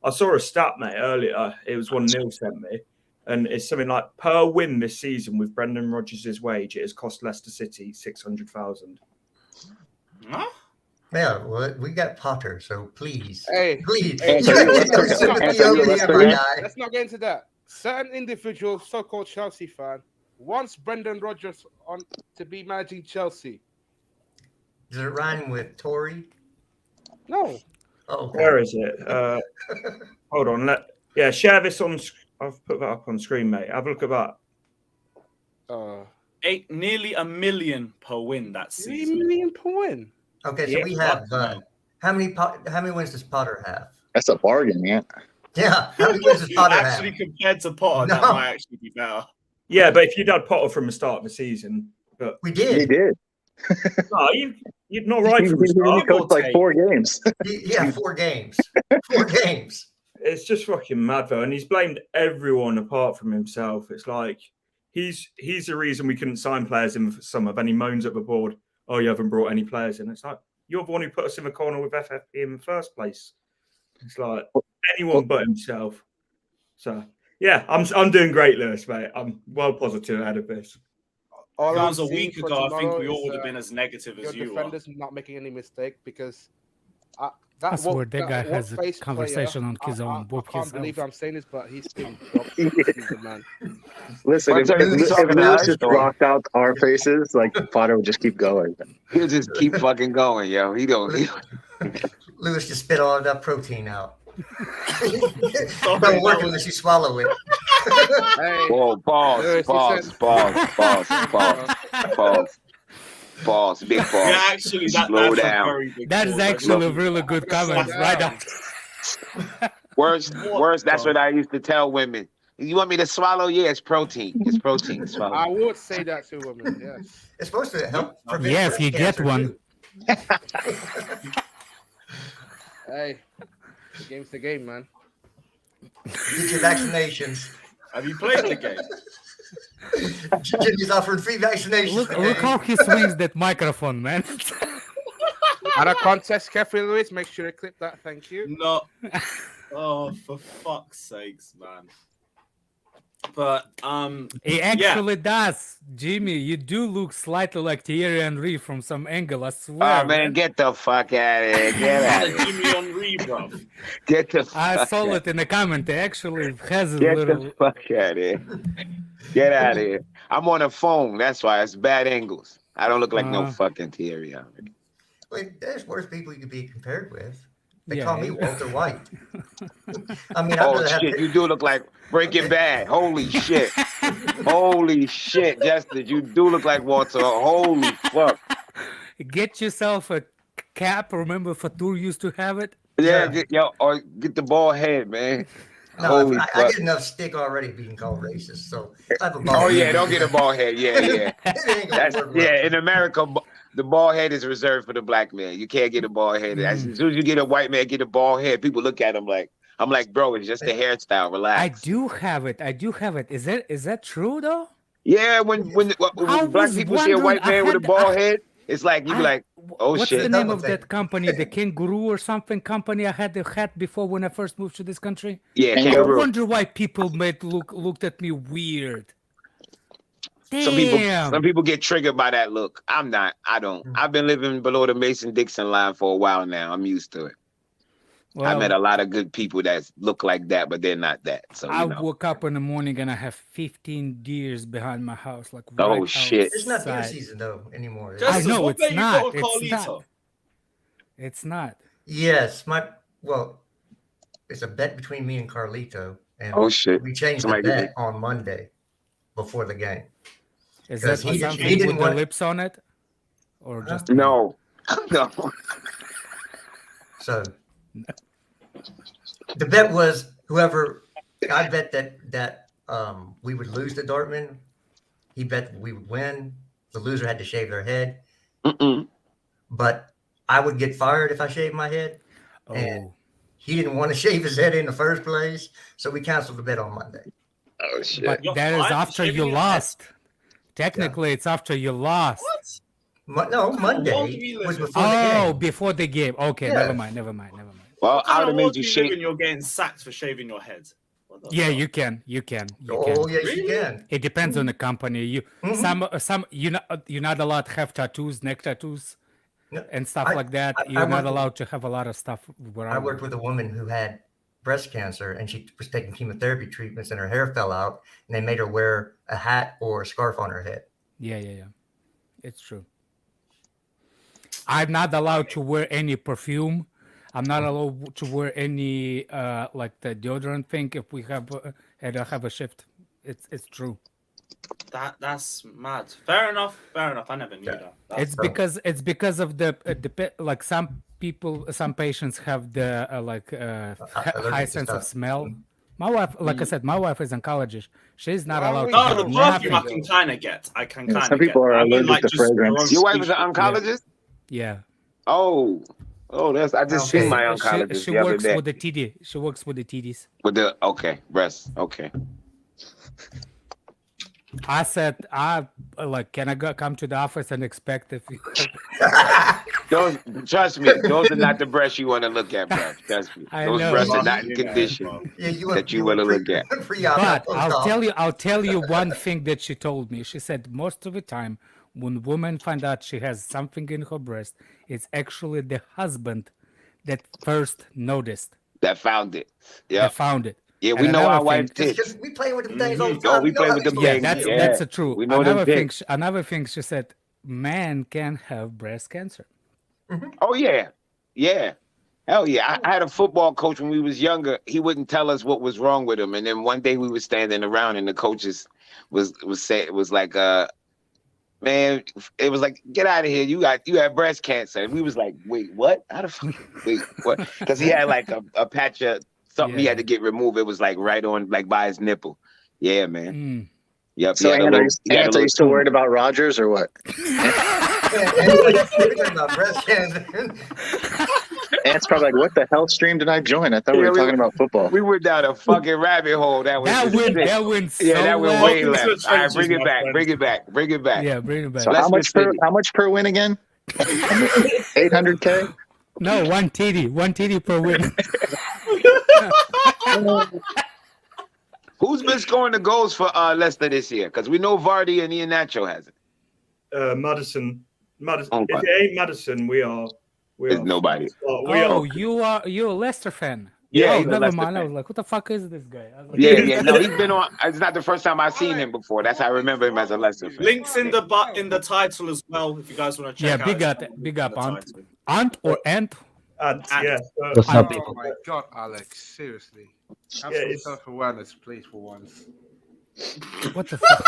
Speaker 8: I saw a stat, mate, earlier. It was one Neil sent me. And it's something like per win this season with Brendan Rodgers' wage, it has cost Leicester City 600,000.
Speaker 2: Huh?
Speaker 4: Yeah, well, we got Potter, so please.
Speaker 6: Hey,
Speaker 4: Please.
Speaker 6: hey,
Speaker 3: Anthony,
Speaker 4: You
Speaker 3: let's
Speaker 4: got
Speaker 3: go.
Speaker 4: sympathy
Speaker 3: Anthony,
Speaker 4: over
Speaker 3: let's
Speaker 4: here,
Speaker 3: go.
Speaker 4: my guy.
Speaker 6: let's not get into that. Certain individual, so-called Chelsea fan, wants Brendan Rodgers on to be managing Chelsea.
Speaker 4: Does it rhyme with Tory?
Speaker 6: No.
Speaker 4: Oh, okay.
Speaker 8: Where is it? Hold on. Share this on. I've put that up on screen, mate. Have a look at that.
Speaker 2: Nearly $1 million per win that
Speaker 6: 3
Speaker 2: season.
Speaker 6: million per win.
Speaker 4: Okay, so
Speaker 8: Yeah,
Speaker 4: we have
Speaker 2: fuck
Speaker 4: how many wins does Potter have?
Speaker 3: that's a bargain, man.
Speaker 4: Yeah, how many wins does Potter
Speaker 2: Actually,
Speaker 4: have?
Speaker 2: compared to Potter, that
Speaker 4: No.
Speaker 2: might actually be better.
Speaker 8: Yeah, but if you'd had Potter from the start of the season, but
Speaker 4: We
Speaker 3: He
Speaker 4: did.
Speaker 3: did.
Speaker 8: no, you're not right from the
Speaker 3: He
Speaker 8: start.
Speaker 3: coached like 4 games.
Speaker 4: Yeah, 4 games. 4 games.
Speaker 8: It's just fucking mad though, and he's blamed everyone apart from himself. It's like he's the reason we couldn't sign players in for summer. Then he moans at the board, "Oh, you haven't brought any players in." It's like you're the one who put us in the corner with FFP in the first place. It's like anyone but himself. So yeah, I'm doing great, Lewis, mate. I'm well positive ahead of this.
Speaker 6: All
Speaker 2: If it
Speaker 6: I'm
Speaker 2: was a
Speaker 6: seeing
Speaker 2: week
Speaker 6: for
Speaker 2: ago, I think
Speaker 6: tomorrow
Speaker 2: we all
Speaker 6: is,
Speaker 2: would have been as negative
Speaker 6: your
Speaker 2: as you are.
Speaker 6: defenders not making any mistake because
Speaker 5: I swear that guy has a
Speaker 6: face
Speaker 5: conversation on his own.
Speaker 6: I
Speaker 5: Whoop
Speaker 6: can't
Speaker 5: himself.
Speaker 6: believe I'm saying this, but he's been dropped. He's the man.
Speaker 3: Listen, if Lewis just blocked out our faces, like Potter would just keep going.
Speaker 7: He'll just keep fucking going, yo. He don't.
Speaker 4: Lewis just spit all that protein out.
Speaker 2: Sorry,
Speaker 4: Don't work
Speaker 2: that was-
Speaker 4: unless you swallow it.
Speaker 6: Hey,
Speaker 7: Whoa, pause,
Speaker 6: Lewis, he
Speaker 7: pause,
Speaker 6: said-
Speaker 7: pause, big pause.
Speaker 2: Yeah, actually,
Speaker 7: Slow
Speaker 2: that's
Speaker 7: down.
Speaker 2: a very big
Speaker 5: That is
Speaker 2: pause.
Speaker 5: actually a really good comment. Right
Speaker 6: down.
Speaker 5: after.
Speaker 7: Worse. That's what I used to tell women. You want me to swallow? Yeah, it's protein. It's protein. Swallow.
Speaker 6: I would say that to women. Yes.
Speaker 4: It's supposed to help prevent
Speaker 5: Yes,
Speaker 4: breast
Speaker 5: you get
Speaker 4: cancer,
Speaker 5: one.
Speaker 4: too.
Speaker 6: Hey, the game's the game, man.
Speaker 4: Get your vaccinations.
Speaker 2: Have you played the game?
Speaker 4: Jimmy's offering free vaccinations.
Speaker 5: Look
Speaker 4: today.
Speaker 5: how he swings that microphone, man.
Speaker 6: Out of context, carefully, Lewis. Make sure you clip that. Thank you.
Speaker 2: No. Oh, for fuck's sakes, man. But
Speaker 5: He actually does, Jimmy. You do look slightly like Thierry Henry from some angle. I swear.
Speaker 7: Oh man, get the fuck out of here! Get out of here!
Speaker 2: Jimmy Henry, bro.
Speaker 7: Get the
Speaker 5: I
Speaker 7: fuck
Speaker 5: saw
Speaker 7: out.
Speaker 5: it in the comment. He actually has a
Speaker 7: Get
Speaker 5: little.
Speaker 7: the fuck out of here! Get out of here! I'm on a phone. That's why it's bad angles. I don't look like no fucking Thierry Henry.
Speaker 4: Wait, there's worse people you could be compared with. They
Speaker 5: Yeah.
Speaker 4: call me Walter White. I mean, I'd
Speaker 7: Oh
Speaker 4: rather have
Speaker 7: shit, you do look like Breaking Bad. Holy shit. Holy shit, Justin, you do look like Walter. Holy fuck.
Speaker 5: Get yourself a cap. Remember Fatur used to have it?
Speaker 7: Yeah,
Speaker 4: Yeah.
Speaker 7: or get the bald head, man.
Speaker 4: No,
Speaker 7: Holy
Speaker 4: I
Speaker 7: fuck.
Speaker 4: get enough stick already being called racist. So I have a bald
Speaker 7: Oh yeah,
Speaker 4: head.
Speaker 7: don't get a bald head. Yeah, yeah.
Speaker 4: It ain't gonna
Speaker 7: That's
Speaker 4: work well.
Speaker 7: yeah. In America, the bald head is reserved for the black man. You can't get a bald head. As soon as you get a white man get a bald head, people look at him like, I'm like, bro, it's just the hairstyle. Relax.
Speaker 5: I do have it. Is that true though?
Speaker 7: Yeah, when
Speaker 5: I
Speaker 7: black
Speaker 5: was
Speaker 7: people see a white
Speaker 5: wondering,
Speaker 7: man with a bald head, it's like you be like, oh
Speaker 5: What's
Speaker 7: shit.
Speaker 5: the
Speaker 4: Double
Speaker 5: name of
Speaker 4: take.
Speaker 5: that company? The Kangaroo or something company I had the hat before when I first moved to this country.
Speaker 7: Yeah,
Speaker 3: Kangaroo.
Speaker 5: I
Speaker 7: kangaroo.
Speaker 5: wonder why people looked at me weird.
Speaker 7: Some
Speaker 5: Damn.
Speaker 7: people get triggered by that look. I'm not. I don't. I've been living below the Mason-Dixon line for a while now. I'm used to it. I met a lot of good people that look like that, but they're not that. So
Speaker 5: I
Speaker 7: you know.
Speaker 5: woke up in the morning and I have 15 deers behind my house. Like
Speaker 7: Oh,
Speaker 5: right
Speaker 7: shit.
Speaker 4: It's not deer
Speaker 5: outside.
Speaker 4: season though anymore.
Speaker 5: I
Speaker 2: Justin,
Speaker 5: know
Speaker 2: what
Speaker 5: it's
Speaker 2: bet you
Speaker 5: not.
Speaker 2: got with
Speaker 5: It's
Speaker 2: Carlito?
Speaker 5: not. It's not.
Speaker 4: Yes, it's a bet between me and Carlito, and
Speaker 7: Oh shit.
Speaker 4: we changed
Speaker 7: Somebody
Speaker 4: the
Speaker 7: get
Speaker 4: bet on Monday before the game.
Speaker 5: Is
Speaker 4: 'Cause
Speaker 5: that
Speaker 4: he
Speaker 5: something
Speaker 4: didn't
Speaker 5: with the
Speaker 4: want-
Speaker 5: lips on it? Or just
Speaker 7: No. No.
Speaker 4: So the bet was whoever I bet that we would lose to Dortmund. He bet we would win. The loser had to shave their head,
Speaker 7: Mm-mm.
Speaker 4: but I would get fired if I shaved my head. And
Speaker 5: Oh.
Speaker 4: he didn't want to shave his head in the first place, so we canceled the bet on Monday.
Speaker 7: Oh shit.
Speaker 5: But
Speaker 2: You're
Speaker 5: that is
Speaker 2: fine for
Speaker 5: after
Speaker 2: shaving
Speaker 5: you
Speaker 2: your
Speaker 5: lost. Technically, it's after you lost.
Speaker 2: What?
Speaker 4: No,
Speaker 2: What kind of world do
Speaker 4: Monday
Speaker 2: we live
Speaker 4: was
Speaker 2: in?
Speaker 4: before the
Speaker 5: Oh,
Speaker 4: game.
Speaker 5: before the game. Okay,
Speaker 4: Yeah.
Speaker 5: never mind.
Speaker 7: Well,
Speaker 2: What
Speaker 7: I
Speaker 2: kind
Speaker 7: would
Speaker 2: of
Speaker 7: have
Speaker 2: world
Speaker 7: made
Speaker 2: do
Speaker 7: you
Speaker 2: you live
Speaker 7: shave.
Speaker 2: in? You're getting sacked for shaving your head. What the
Speaker 5: Yeah,
Speaker 2: fuck?
Speaker 5: you can. You can.
Speaker 4: Oh, yes, you
Speaker 2: Really?
Speaker 4: can.
Speaker 5: It depends on the company. You
Speaker 4: Mhm.
Speaker 5: some you're not allowed to have tattoos, neck tattoos,
Speaker 4: No,
Speaker 5: and stuff
Speaker 4: I-
Speaker 5: like that.
Speaker 4: I
Speaker 5: You're
Speaker 4: worked
Speaker 5: not
Speaker 4: with-
Speaker 5: allowed to have a lot of stuff where
Speaker 4: I worked with a woman who had breast cancer, and she was taking chemotherapy treatments, and her hair fell out, and they made her wear a hat or a scarf on her head.
Speaker 5: Yeah. It's true. I'm not allowed to wear any perfume. I'm not allowed to wear any like the deodorant thing if we have and I have a shift. It's true.
Speaker 2: That's mad. Fair enough. I never knew that.
Speaker 5: It's because of the like some patients have the
Speaker 4: Allergic
Speaker 5: high
Speaker 4: to
Speaker 5: sense of
Speaker 4: stuff.
Speaker 5: smell. My wife, like I said, my wife is oncologist. She's not
Speaker 6: Why
Speaker 5: allowed
Speaker 6: would
Speaker 5: to
Speaker 6: you-
Speaker 2: Oh,
Speaker 5: have
Speaker 2: the
Speaker 5: nothing.
Speaker 2: perfume I can kind of get. I can
Speaker 3: Yeah,
Speaker 2: kind of
Speaker 3: some
Speaker 2: get.
Speaker 3: people are
Speaker 2: I mean,
Speaker 3: allergic
Speaker 2: like,
Speaker 3: to
Speaker 2: just
Speaker 3: fragrance.
Speaker 7: Your wife is an
Speaker 2: species.
Speaker 7: oncologist?
Speaker 5: Yeah.
Speaker 7: Oh, that's I just
Speaker 4: Okay.
Speaker 7: seen my oncologist
Speaker 5: She
Speaker 7: the other
Speaker 5: works
Speaker 7: day.
Speaker 5: with the TD. She works with the TDs.
Speaker 7: With the breast. Okay.
Speaker 5: I said, can I come to the office and expect if you
Speaker 7: Those, trust me, those are not the breasts you want to look at, bro. Trust me.
Speaker 5: I
Speaker 7: Those
Speaker 5: know.
Speaker 7: breasts are
Speaker 2: Well,
Speaker 7: not in
Speaker 2: you know,
Speaker 7: condition.
Speaker 2: well.
Speaker 4: Yeah,
Speaker 7: That you wanna look at.
Speaker 5: But I'll tell you one thing that she told me. She said most of the time when women find out she has something in her breast, it's actually the husband that first noticed,
Speaker 7: That found it. Yeah.
Speaker 5: that found it.
Speaker 7: Yeah,
Speaker 5: And
Speaker 7: we know
Speaker 5: another
Speaker 7: our
Speaker 5: thing-
Speaker 7: wife's
Speaker 4: Just
Speaker 7: tits.
Speaker 4: because we play with them things all the
Speaker 7: Oh,
Speaker 4: time.
Speaker 7: we
Speaker 4: You know
Speaker 7: play
Speaker 4: how
Speaker 7: with
Speaker 4: these
Speaker 7: them
Speaker 5: Yeah,
Speaker 7: things.
Speaker 4: things
Speaker 5: that's
Speaker 7: Yeah.
Speaker 5: a true.
Speaker 7: We know them
Speaker 5: Another thing she said, man can have breast cancer.
Speaker 7: Oh yeah, yeah, hell yeah. I had a football coach when we was younger. He wouldn't tell us what was wrong with him, and then one day we were standing around, and the coaches was like, man, it was like, get out of here. You had breast cancer, and we was like, wait, what? How the fuck? Wait, what? Because he had like a patch of something he
Speaker 5: Yeah.
Speaker 7: had to get removed. It was like right on, like by his nipple. Yeah, man.
Speaker 5: Mm.
Speaker 7: Yep.
Speaker 3: So,
Speaker 7: he had a
Speaker 3: Ant, are
Speaker 7: little- he had a
Speaker 3: you
Speaker 7: little
Speaker 3: still
Speaker 7: tumor.
Speaker 3: worried about Rogers or what?
Speaker 4: We're talking about breast cancer.
Speaker 3: Ant's probably like, what the hell stream did I join? I thought we
Speaker 7: Yeah,
Speaker 3: were
Speaker 7: we-
Speaker 3: talking about football.
Speaker 7: We went down a fucking rabbit hole. That was just sick.
Speaker 5: That went so
Speaker 7: Yeah, that went
Speaker 5: well.
Speaker 7: way
Speaker 2: Welcome to
Speaker 7: left.
Speaker 2: the
Speaker 7: All right, bring
Speaker 2: trenches,
Speaker 7: it
Speaker 2: my
Speaker 7: back.
Speaker 2: friend.
Speaker 7: Bring it back. Bring it back.
Speaker 5: Yeah, bring it back.
Speaker 3: So
Speaker 7: Leicester
Speaker 3: how much per win again? 800K?
Speaker 5: No, one TD per win.
Speaker 7: Who's been scoring the goals for Leicester this year? Because we know Vardy and Iheanacho has it.
Speaker 8: Madison.
Speaker 7: Okay.
Speaker 8: If it ain't Madison, we are.
Speaker 7: It's nobody.
Speaker 5: Oh, you're a Leicester fan.
Speaker 7: Yeah,
Speaker 5: oh,
Speaker 7: he's a
Speaker 5: never
Speaker 7: Leicester
Speaker 5: mind. I
Speaker 7: fan.
Speaker 5: was like, what the fuck is this guy? I was like,
Speaker 7: Yeah. No, he's been on. It's not the first time I've seen him before. That's how I remember him as a Leicester fan.
Speaker 2: Links in the title as well. If you guys want to
Speaker 5: Yeah,
Speaker 2: check out.
Speaker 5: big up,
Speaker 2: the
Speaker 5: Ant.
Speaker 2: title.
Speaker 5: Ant or Ant?
Speaker 8: And yeah,
Speaker 9: What's up,
Speaker 6: Oh
Speaker 9: people?
Speaker 6: my God, Alex! Seriously, have
Speaker 8: Yeah,
Speaker 6: some
Speaker 8: it's-
Speaker 6: self-awareness, please, for once.
Speaker 5: What the fuck?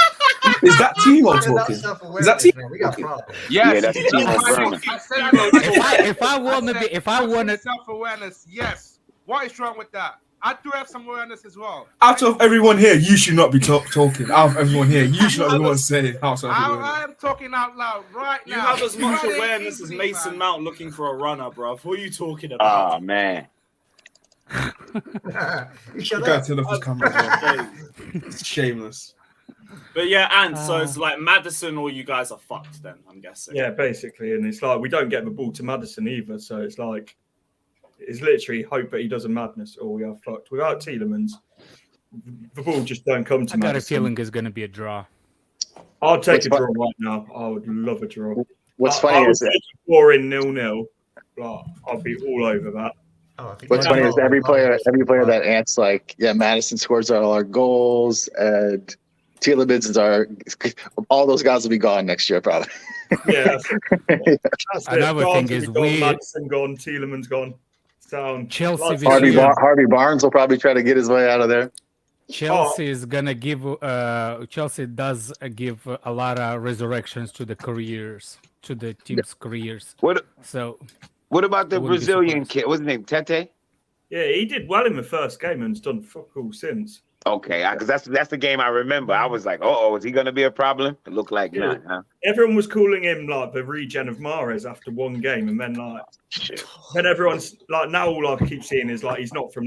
Speaker 10: Is that Timo
Speaker 4: Talking about
Speaker 10: talking? Is that
Speaker 4: self-awareness,
Speaker 10: Timo
Speaker 4: man. We got
Speaker 10: talking?
Speaker 4: problems.
Speaker 7: Yeah,
Speaker 6: Yes,
Speaker 7: that's Timo Werner.
Speaker 6: I said I need
Speaker 5: If I want to be, if I want to,
Speaker 6: self-awareness. Yes. What is wrong with that? I do have some awareness as well.
Speaker 10: Out of everyone here, you should not be talking. Out of everyone here, you should not be the one saying how self-awareness.
Speaker 6: I am talking out loud right
Speaker 2: You
Speaker 6: now.
Speaker 2: have as much
Speaker 6: Right
Speaker 2: awareness as
Speaker 6: easily,
Speaker 2: Mason
Speaker 6: man.
Speaker 2: Mount looking for a runner, bruv. What are you talking about?
Speaker 7: Oh man.
Speaker 4: You shut
Speaker 10: The guy
Speaker 4: up.
Speaker 10: turned off his camera as well. It's shameless.
Speaker 2: But yeah, and so it's like Madison or you guys are fucked then, I'm guessing.
Speaker 8: yeah, basically, and it's like we don't get the ball to Madison either, so it's like it's literally hope that he does a madness or we are fucked. Without Tielemans, the ball just don't come to
Speaker 5: I got a
Speaker 8: Madison.
Speaker 5: feeling it's gonna be a draw.
Speaker 8: I'll take
Speaker 3: What's
Speaker 8: a draw right now. I would love a draw.
Speaker 3: What's
Speaker 8: I
Speaker 3: funny
Speaker 8: would
Speaker 3: is that
Speaker 8: take a draw in 0-0. Like, I'll be all over that.
Speaker 4: Oh, if you
Speaker 3: what's
Speaker 4: get
Speaker 3: funny
Speaker 4: a
Speaker 3: is
Speaker 4: goal,
Speaker 3: every player
Speaker 4: oh,
Speaker 3: that Ant's like, yeah, Madison scores all our goals, and Tielemans is all those guys will be gone next year probably.
Speaker 8: Yeah, that's it.
Speaker 5: Another thing
Speaker 8: Barnes will
Speaker 5: is
Speaker 8: be gone,
Speaker 5: we-
Speaker 8: Madison gone, Tielemans gone. Sound.
Speaker 5: Chelsea
Speaker 8: Like,
Speaker 5: this year-
Speaker 3: Harvey Barnes will probably try to get his way out of there.
Speaker 5: Chelsea is gonna give. Chelsea does give a lot of resurrections to the careers, to the team's careers. So
Speaker 7: What about the
Speaker 5: I wouldn't be
Speaker 7: Brazilian
Speaker 5: surprised.
Speaker 7: kid? What's his name? Tete?
Speaker 8: Yeah, he did well in the first game and's done fuck all since.
Speaker 7: Okay, because that's the game I remember. I was like, oh, is he gonna be a problem? It looked like
Speaker 8: Yeah.
Speaker 7: not, huh?
Speaker 8: Everyone was calling him like the regen of Mahrez after one game, and then like, then everyone's like, now all I keep seeing is like he's not from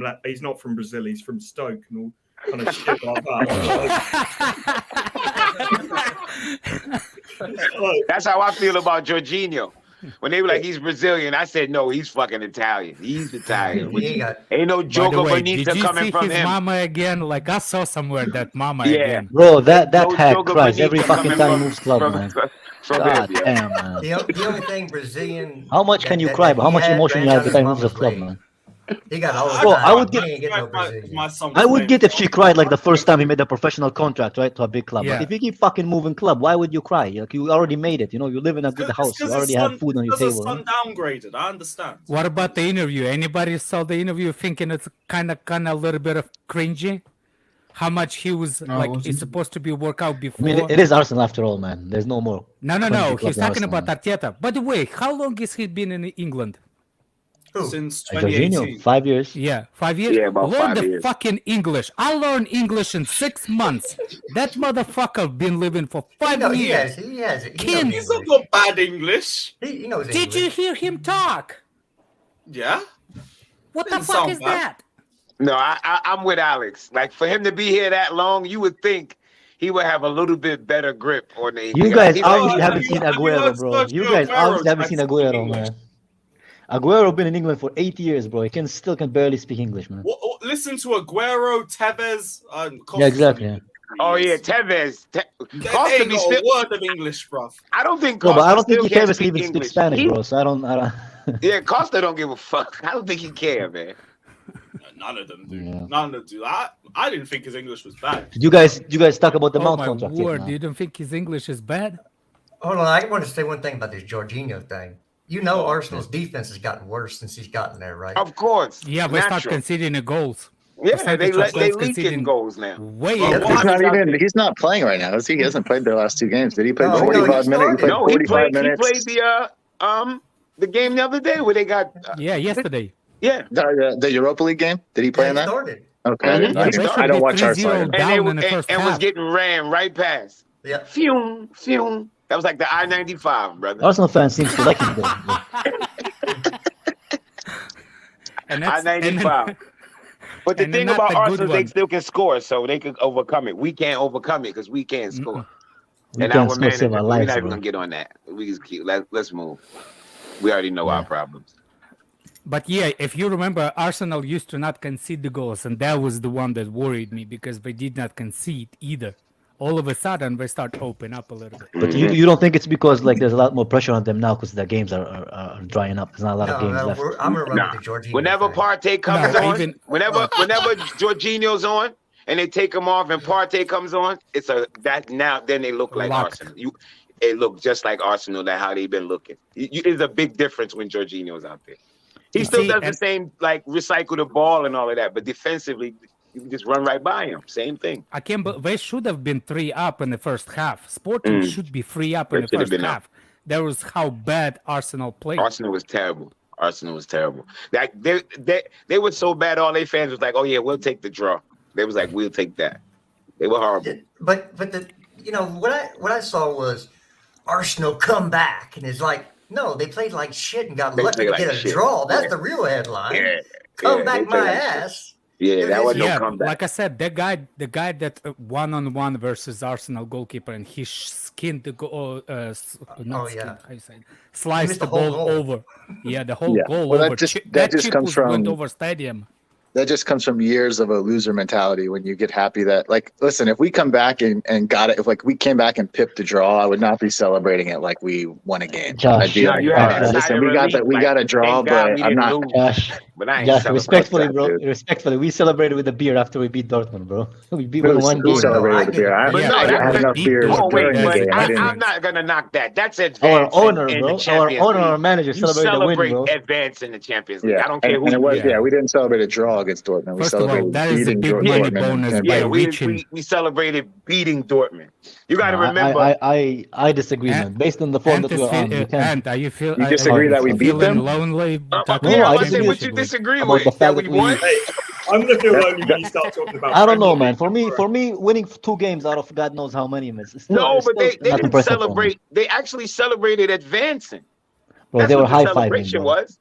Speaker 8: Brazil, he's from Stoke and all kind of shit like that. Like,
Speaker 7: That's how I feel about Jorginho. When they were like, he's Brazilian, I said, no, he's fucking Italian. He's Italian.
Speaker 4: He ain't got
Speaker 7: Ain't no
Speaker 5: by the
Speaker 7: Jogo
Speaker 5: way, did
Speaker 7: Bonita
Speaker 5: you
Speaker 7: coming
Speaker 5: see
Speaker 7: from
Speaker 5: his
Speaker 7: him.
Speaker 5: mama again? Like I saw somewhere that mama
Speaker 7: Yeah.
Speaker 5: again.
Speaker 9: Bro, that
Speaker 7: No
Speaker 9: hack
Speaker 7: Jogo
Speaker 9: cries
Speaker 7: Bonita
Speaker 9: every fucking
Speaker 7: coming
Speaker 9: time he
Speaker 7: from-
Speaker 9: moves club,
Speaker 7: from-
Speaker 9: man.
Speaker 7: from
Speaker 9: God
Speaker 7: him, yeah.
Speaker 9: damn, man.
Speaker 4: the only thing Brazilian.
Speaker 9: How much can you
Speaker 4: that-
Speaker 9: cry?
Speaker 4: that
Speaker 9: But how
Speaker 4: he
Speaker 9: much
Speaker 4: had
Speaker 9: emotion you
Speaker 4: ran
Speaker 9: have the
Speaker 4: down
Speaker 9: time
Speaker 4: his
Speaker 9: moves the club,
Speaker 4: mama's
Speaker 9: man?
Speaker 4: leg. He got all the
Speaker 9: Bro,
Speaker 4: time.
Speaker 9: I would get-
Speaker 4: He ain't get no Brazilian.
Speaker 2: My son
Speaker 9: I
Speaker 2: was
Speaker 9: would get if she cried like the first time he made a professional contract, right, to a big club.
Speaker 5: Yeah.
Speaker 9: But if you keep fucking moving club, why would you cry? Like you already made it. You know, you live in a good house. You already have food on your
Speaker 2: Because
Speaker 9: table.
Speaker 2: his son downgraded, I understand.
Speaker 5: What about the interview? Anybody saw the interview thinking it's kind of a little bit of cringy? How much he was
Speaker 10: No,
Speaker 5: like
Speaker 10: wasn't.
Speaker 5: it's supposed to be workout
Speaker 9: I
Speaker 5: before?
Speaker 9: mean, it is Arsenal after all, man. There's no more.
Speaker 5: No.
Speaker 9: country club
Speaker 5: He's
Speaker 9: than
Speaker 5: talking
Speaker 9: Arsenal,
Speaker 5: about
Speaker 9: man.
Speaker 5: Arteta. By the way, how long has he been in England?
Speaker 4: Who?
Speaker 2: Since
Speaker 9: Jorginho,
Speaker 2: 2018.
Speaker 9: 5 years.
Speaker 5: Yeah, 5 years.
Speaker 7: Yeah, about
Speaker 5: Learn
Speaker 7: 5
Speaker 5: the
Speaker 7: years.
Speaker 5: fucking English. I learned English in 6 months. That motherfucker been living for
Speaker 4: He
Speaker 5: 5
Speaker 4: knows,
Speaker 5: years.
Speaker 4: he has it. He
Speaker 5: Kim,
Speaker 4: knows
Speaker 2: He's not
Speaker 4: English.
Speaker 2: got bad English.
Speaker 4: He knows
Speaker 5: Did you
Speaker 4: English.
Speaker 5: hear him talk?
Speaker 2: Yeah.
Speaker 5: What the
Speaker 2: Didn't
Speaker 5: fuck
Speaker 2: sound
Speaker 5: is
Speaker 2: bad.
Speaker 5: that?
Speaker 7: No, I'm with Alex. Like for him to be here that long, you would think he would have a little bit better grip on the.
Speaker 9: You guys
Speaker 7: he-
Speaker 9: obviously
Speaker 2: have
Speaker 9: haven't
Speaker 2: you-
Speaker 9: seen
Speaker 2: have you
Speaker 9: Aguero,
Speaker 2: heard
Speaker 9: bro.
Speaker 2: Sergio
Speaker 9: You guys
Speaker 2: Aguero
Speaker 9: obviously haven't
Speaker 2: try
Speaker 9: seen
Speaker 2: to speak
Speaker 9: Aguero,
Speaker 2: English?
Speaker 9: man. Aguero been in England for 8 years, bro. He still can barely speak English, man.
Speaker 2: Listen to Aguero, Tevez,
Speaker 9: Yeah, exactly. Yeah.
Speaker 7: Oh yeah, Tevez.
Speaker 2: They
Speaker 7: Costa
Speaker 2: ain't
Speaker 7: be
Speaker 2: got
Speaker 7: still.
Speaker 2: a word of English, bruv.
Speaker 7: I don't think.
Speaker 9: No, but
Speaker 7: Costa
Speaker 9: I don't think
Speaker 7: still
Speaker 9: he
Speaker 7: can't
Speaker 9: can even speak
Speaker 7: English.
Speaker 9: Spanish,
Speaker 7: He-
Speaker 9: bro. So I don't.
Speaker 7: Yeah, Costa don't give a fuck. I don't think he care, man.
Speaker 2: None of them do.
Speaker 9: Yeah.
Speaker 2: None of them do. I didn't think his English was bad.
Speaker 9: You guys talk about the
Speaker 5: Oh
Speaker 9: Mount
Speaker 5: my
Speaker 9: contract yet,
Speaker 5: word!
Speaker 9: man?
Speaker 5: You don't think his English is bad?
Speaker 4: Hold on, I want to say one thing about this Jorginho thing. You know, Arsenal's defense has gotten worse since he's gotten there, right?
Speaker 7: Of course.
Speaker 5: Yeah, but start
Speaker 7: Natural.
Speaker 5: conceding the goals.
Speaker 7: Yeah,
Speaker 5: percentage
Speaker 7: they
Speaker 5: of goals
Speaker 7: leaking
Speaker 5: conceded.
Speaker 7: goals now.
Speaker 5: Way
Speaker 2: Well,
Speaker 5: up.
Speaker 2: what-
Speaker 3: He's not playing right now, is he? He hasn't played the last 2 games. Did he play
Speaker 4: No,
Speaker 3: 45
Speaker 4: he
Speaker 3: minutes? He
Speaker 4: started.
Speaker 3: played
Speaker 7: No, he
Speaker 3: 45
Speaker 7: played. He
Speaker 3: minutes.
Speaker 7: played the game the other day where they got.
Speaker 5: Yeah, yesterday.
Speaker 7: Yeah.
Speaker 3: The Europa League game? Did he play
Speaker 4: Yeah,
Speaker 3: in
Speaker 4: he
Speaker 3: that?
Speaker 4: started.
Speaker 3: Okay.
Speaker 7: Mhm.
Speaker 3: I
Speaker 5: Yeah,
Speaker 3: didn't-
Speaker 5: they
Speaker 3: I don't watch
Speaker 5: 3-0
Speaker 3: Arsenal.
Speaker 7: And
Speaker 5: down in the first
Speaker 7: and was
Speaker 5: half.
Speaker 7: getting ran right past.
Speaker 4: Yeah.
Speaker 7: Phew, phew. That was like the I-95, brother.
Speaker 9: Arsenal fans seems to like him, though.
Speaker 5: And that's, and then-
Speaker 7: I-95. But the
Speaker 5: and
Speaker 7: thing
Speaker 5: not
Speaker 7: about
Speaker 5: the good
Speaker 7: Arsenal, they
Speaker 5: one.
Speaker 7: still can score, so they could overcome it. We can't overcome it because we can't score.
Speaker 9: We
Speaker 7: And
Speaker 9: can't
Speaker 7: our
Speaker 9: still
Speaker 7: manager,
Speaker 9: save our
Speaker 7: we're
Speaker 9: lives,
Speaker 7: not even
Speaker 9: bro.
Speaker 7: gonna get on that. We just keep. Let's move. We already know our
Speaker 9: Yeah.
Speaker 7: problems.
Speaker 5: But yeah, if you remember, Arsenal used to not concede the goals, and that was the one that worried me because they did not concede either. All of a sudden, they start open up a little bit.
Speaker 9: But you don't think it's because like there's a lot more pressure on them now because the games are drying up. There's not a lot of
Speaker 4: No,
Speaker 9: games
Speaker 4: no,
Speaker 9: left.
Speaker 4: I'm gonna run
Speaker 7: Nah.
Speaker 4: with the Jorginho.
Speaker 7: Whenever
Speaker 4: thing.
Speaker 7: Partey comes
Speaker 5: No,
Speaker 7: on,
Speaker 5: even-
Speaker 7: whenever Jorginho's on, and they take him off, and Partey comes on, then they look like
Speaker 5: Locked.
Speaker 7: Arsenal. It look just like Arsenal. That how they've been looking. It's a big difference when Jorginho's out there. He still does the same, like recycle the ball and all of that, but defensively, you can just run right by him. Same thing.
Speaker 5: I can't. They should have been 3 up in the first half. Sporting should be 3 up in the first half. That was how bad Arsenal played.
Speaker 7: Arsenal was terrible. Like they were so bad. All their fans was like, "Oh yeah, we'll take the draw." They was like, "We'll take that." They were horrible.
Speaker 4: But what I saw was Arsenal come back, and it's like, no, they played like shit and got lucky to get a draw. That's the real headline. Come back my ass.
Speaker 7: Yeah, that was no comeback.
Speaker 5: Like I said, the guy that 1-on-1 versus Arsenal goalkeeper, and he skinned the goal. Sliced the ball over. Yeah, the whole goal over.
Speaker 3: That just comes from
Speaker 5: went over stadium.
Speaker 3: That just comes from years of a loser mentality when you get happy that, like, listen, if we come back and got it, if like we came back and pipped the draw, I would not be celebrating it like we won a game.
Speaker 9: Josh,
Speaker 3: we got a draw, but I'm not.
Speaker 9: Josh, respectfully, bro. Respectfully, we celebrated with the beer after we beat Dortmund, bro. We beat one game.
Speaker 3: Celebrated with the beer. I had enough beers during the game.
Speaker 7: I'm not gonna knock that. That's advancing
Speaker 9: our owner,
Speaker 7: in
Speaker 9: bro.
Speaker 7: the Champions League.
Speaker 9: Our manager celebrated the win, bro.
Speaker 7: Advance in the Champions League. I don't care who.
Speaker 3: We didn't celebrate a draw against Dortmund. We celebrated beating Dortmund.
Speaker 7: We celebrated beating Dortmund. You got to remember.
Speaker 9: I disagree, man. Based on the form that we're on,
Speaker 3: you disagree that we beat them?
Speaker 5: Lonely.
Speaker 7: I say what you disagree with. That we won.
Speaker 8: I'm gonna feel lonely when you start talking about.
Speaker 9: I don't know, man. For me, winning 2 games out of God knows how many, man.
Speaker 7: They didn't celebrate. They actually celebrated advancing.
Speaker 9: Bro, they were high-fiving.
Speaker 7: Celebration was.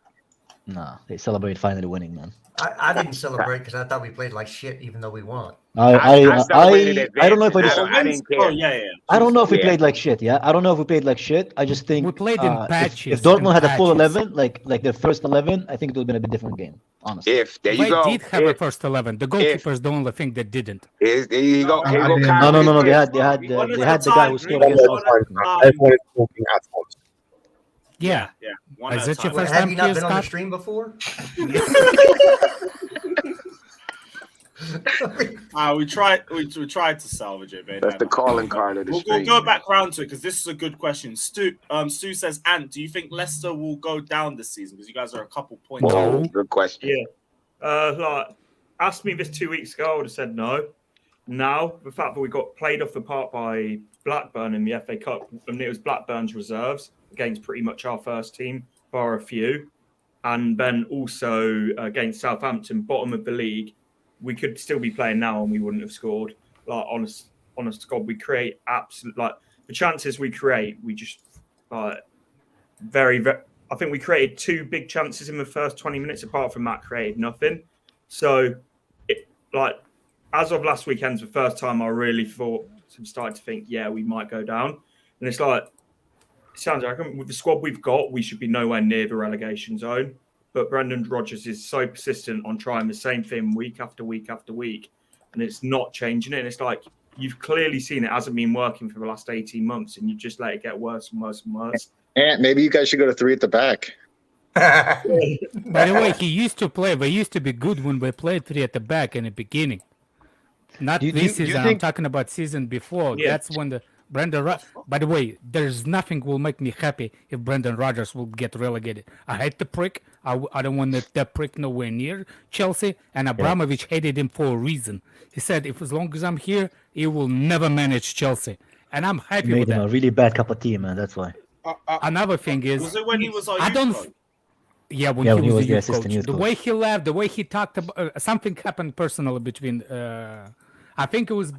Speaker 9: No, they celebrated finally winning, man.
Speaker 4: I didn't celebrate because I thought we played like shit, even though we won.
Speaker 9: I don't know if I just.
Speaker 7: I didn't care.
Speaker 9: I don't know if we played like shit. Yeah, I don't know if we played like shit. I just think
Speaker 5: we played in patches.
Speaker 9: If Dortmund had a full 11, like their first 11, I think it would have been a bit different game. Honestly,
Speaker 7: There you go.
Speaker 5: They did have a first 11. The goalkeeper's the only thing that didn't.
Speaker 7: There you go.
Speaker 9: No. They had the guy who scored against Arsenal.
Speaker 11: Everyone is talking at once.
Speaker 5: Yeah. Is that your first
Speaker 4: Have
Speaker 5: time
Speaker 4: you not
Speaker 5: here,
Speaker 4: been on the
Speaker 5: Scott?
Speaker 4: stream before?
Speaker 2: We tried to salvage it, man.
Speaker 7: That's the calling card of the stream.
Speaker 2: We'll go back round to it because this is a good question. Stu says, Ant, do you think Leicester will go down this season? Because you guys are a couple points.
Speaker 7: Oh, good question.
Speaker 8: Yeah. Asked me this 2 weeks ago, I would have said no. Now, the fact that we got played off the park by Blackburn in the FA Cup, and it was Blackburn's reserves against pretty much our first team, bar a few, and then also against Southampton, bottom of the league, we could still be playing now and we wouldn't have scored. Like, honest to God, we create absolute, like, the chances we create, we just, very, I think we created 2 big chances in the first 20 minutes. Apart from that, created nothing. So, as of last weekend's the first time I really started to think, we might go down. And it's like, it sounds like with the squad we've got, we should be nowhere near the relegation zone. But Brendan Rodgers is so persistent on trying the same thing week after week after week, and it's not changing it. And it's like, you've clearly seen it hasn't been working for the last 18 months, and you just let it get worse and worse and worse.
Speaker 3: And maybe you guys should go to 3 at the back.
Speaker 5: By the way, they used to be good when we played 3 at the back in the beginning. Not this season. I'm talking about season before. Yeah. That's when the by the way, there's nothing will make me happy if Brendan Rodgers will get relegated. I hate the prick. I don't want that prick nowhere near Chelsea. And Abramovich hated him for a reason. He said, if as long as I'm here, he will never manage Chelsea. And I'm happy with that.
Speaker 9: Made him a really bad cup of tea, man. That's why.
Speaker 5: Another thing is,
Speaker 2: was it when he was our youth coach?
Speaker 5: When he was the
Speaker 9: assistant youth coach.
Speaker 5: The way he left, the way he talked about something happened personally between. I think it was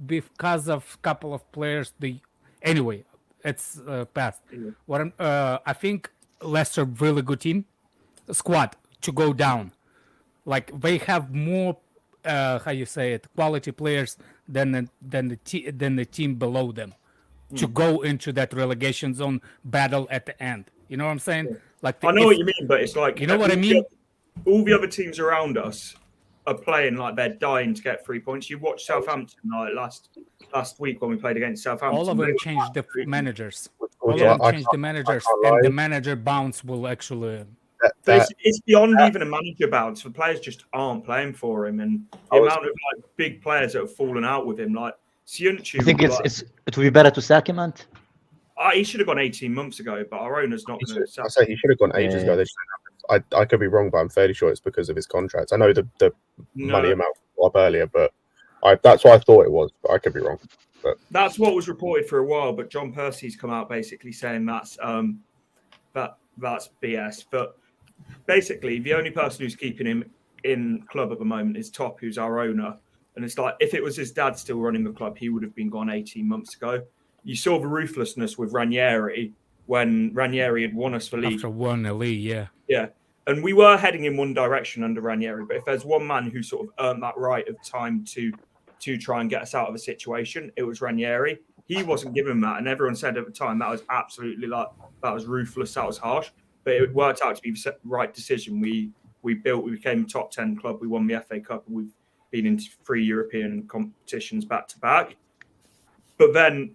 Speaker 5: because of a couple of players. Anyway, it's past. I think Leicester really good squad to go down. Like they have more quality players than the team below them to go into that relegation zone battle at the end. You know what I'm saying? Like
Speaker 8: I know what you mean, but it's like,
Speaker 5: you know what I mean.
Speaker 8: All the other teams around us are playing like they're dying to get 3 points. You watched Southampton like last week when we played against Southampton.
Speaker 5: All of them changed the managers. All of them changed the managers, and the manager bounce will actually.
Speaker 8: It's beyond even a manager bounce. The players just aren't playing for him, and the amount of big players that have fallen out with him, like Siunchu.
Speaker 9: You think it would be better to sack him, man?
Speaker 8: He should have gone 18 months ago, but our owner's not going to.
Speaker 11: I say he should have gone ages ago. I could be wrong, but I'm fairly sure it's because of his contract. I know the money amount up earlier, but that's what I thought it was, but I could be wrong. But
Speaker 8: that's what was reported for a while. But John Percy's come out basically saying that's BS. But basically, the only person who's keeping him in club at the moment is Top, who's our owner. And it's like, if it was his dad still running the club, he would have been gone 18 months ago. You saw the ruthlessness with Ranieri when Ranieri had won us the league.
Speaker 5: After won the league, yeah.
Speaker 8: Yeah. And we were heading in one direction under Ranieri. But if there's one man who sort of earned that right of time to try and get us out of a situation, it was Ranieri. He wasn't given that. And everyone said at the time that was absolutely that was ruthless, that was harsh. But it worked out to be the right decision. We became a top 10 club. We won the FA Cup, and we've been into 3 European competitions back to back. But then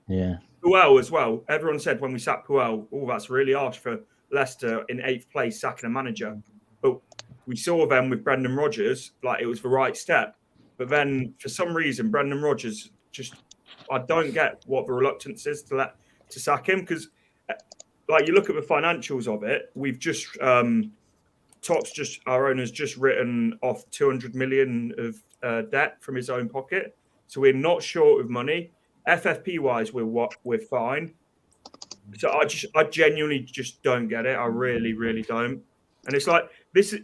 Speaker 8: Puel as well. Everyone said when we sacked Puel, that's really harsh for Leicester in 8th place sacking a manager. But we saw then with Brendan Rodgers, like, it was the right step. But then for some reason, Brendan Rodgers I don't get what the reluctance is to sack him, because like, you look at the financials of it, we've just our owner's just written off 200 million of debt from his own pocket, so we're not short of money. FFP wise, we're fine. So I genuinely just don't get it. I really, really don't. And it's like, this is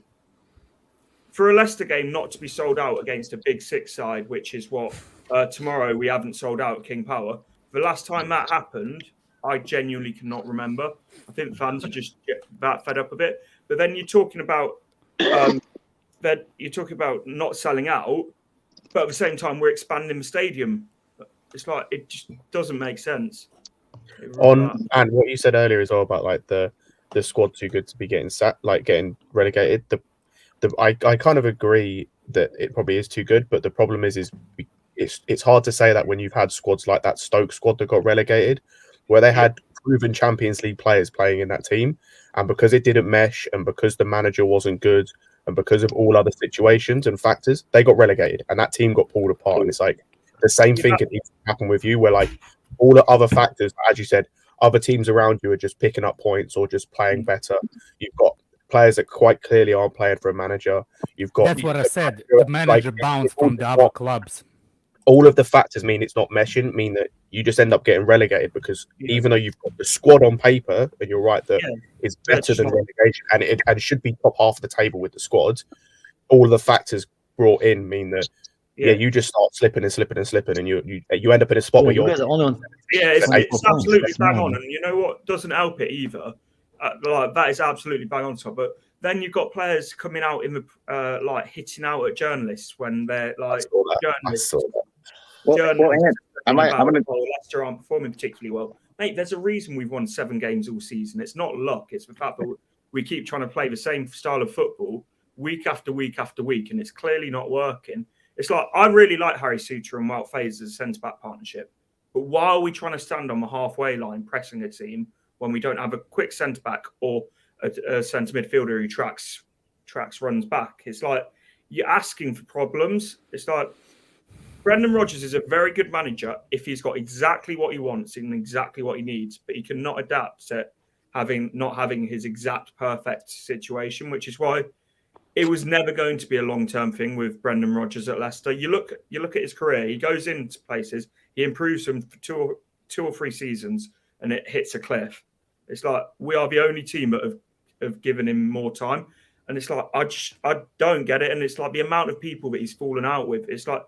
Speaker 8: for a Leicester game not to be sold out against a Big Six side, which is what tomorrow we haven't sold out at King Power. The last time that happened, I genuinely cannot remember. I think fans are just that fed up a bit. But then you're talking about not selling out, but at the same time we're expanding the stadium. It's like, it just doesn't make sense.
Speaker 11: And what you said earlier as well about like the squad too good to be getting relegated. I kind of agree that it probably is too good, but the problem is it's hard to say that when you've had squads like that Stoke squad that got relegated, where they had proven Champions League players playing in that team, and because it didn't mesh, and because the manager wasn't good, and because of all other situations and factors, they got relegated, and that team got pulled apart. And it's like the same thing can happen with you, where like all the other factors, as you said, other teams around you are just picking up points or just playing better. You've got players that quite clearly aren't playing for a manager.
Speaker 5: That's what I said. The manager bounced from the other clubs.
Speaker 11: All of the factors mean it's not meshing, mean that you just end up getting relegated, because even though you've got the squad on paper, and you're right that it's better than relegation, and it should be top half of the table with the squad, all of the factors brought in mean that you just start slipping, and you end up in a spot where you're
Speaker 8: it's absolutely bang on. And you know what doesn't help it either? That is absolutely bang on top. But then you've got players coming out in the like hitting out at journalists when they're like journalists. Leicester aren't performing particularly well. Mate, there's a reason we've won 7 games all season. It's not luck. It's the fact that we keep trying to play the same style of football week after week after week, and it's clearly not working. It's like, I really like Harry Suter and Wout Faes as a centre-back partnership, but why are we trying to stand on the halfway line pressing a team when we don't have a quick centre-back or a centre midfielder who tracks runs back? It's like, you're asking for problems. It's like, Brendan Rodgers is a very good manager if he's got exactly what he wants and exactly what he needs, but he cannot adapt to not having his exact perfect situation, which is why it was never going to be a long-term thing with Brendan Rodgers at Leicester. You look at his career. He goes into places, he improves them for two or three seasons, and it hits a cliff. It's like, we are the only team that have given him more time, and it's like, I don't get it. And it's like the amount of people that he's fallen out with. It's like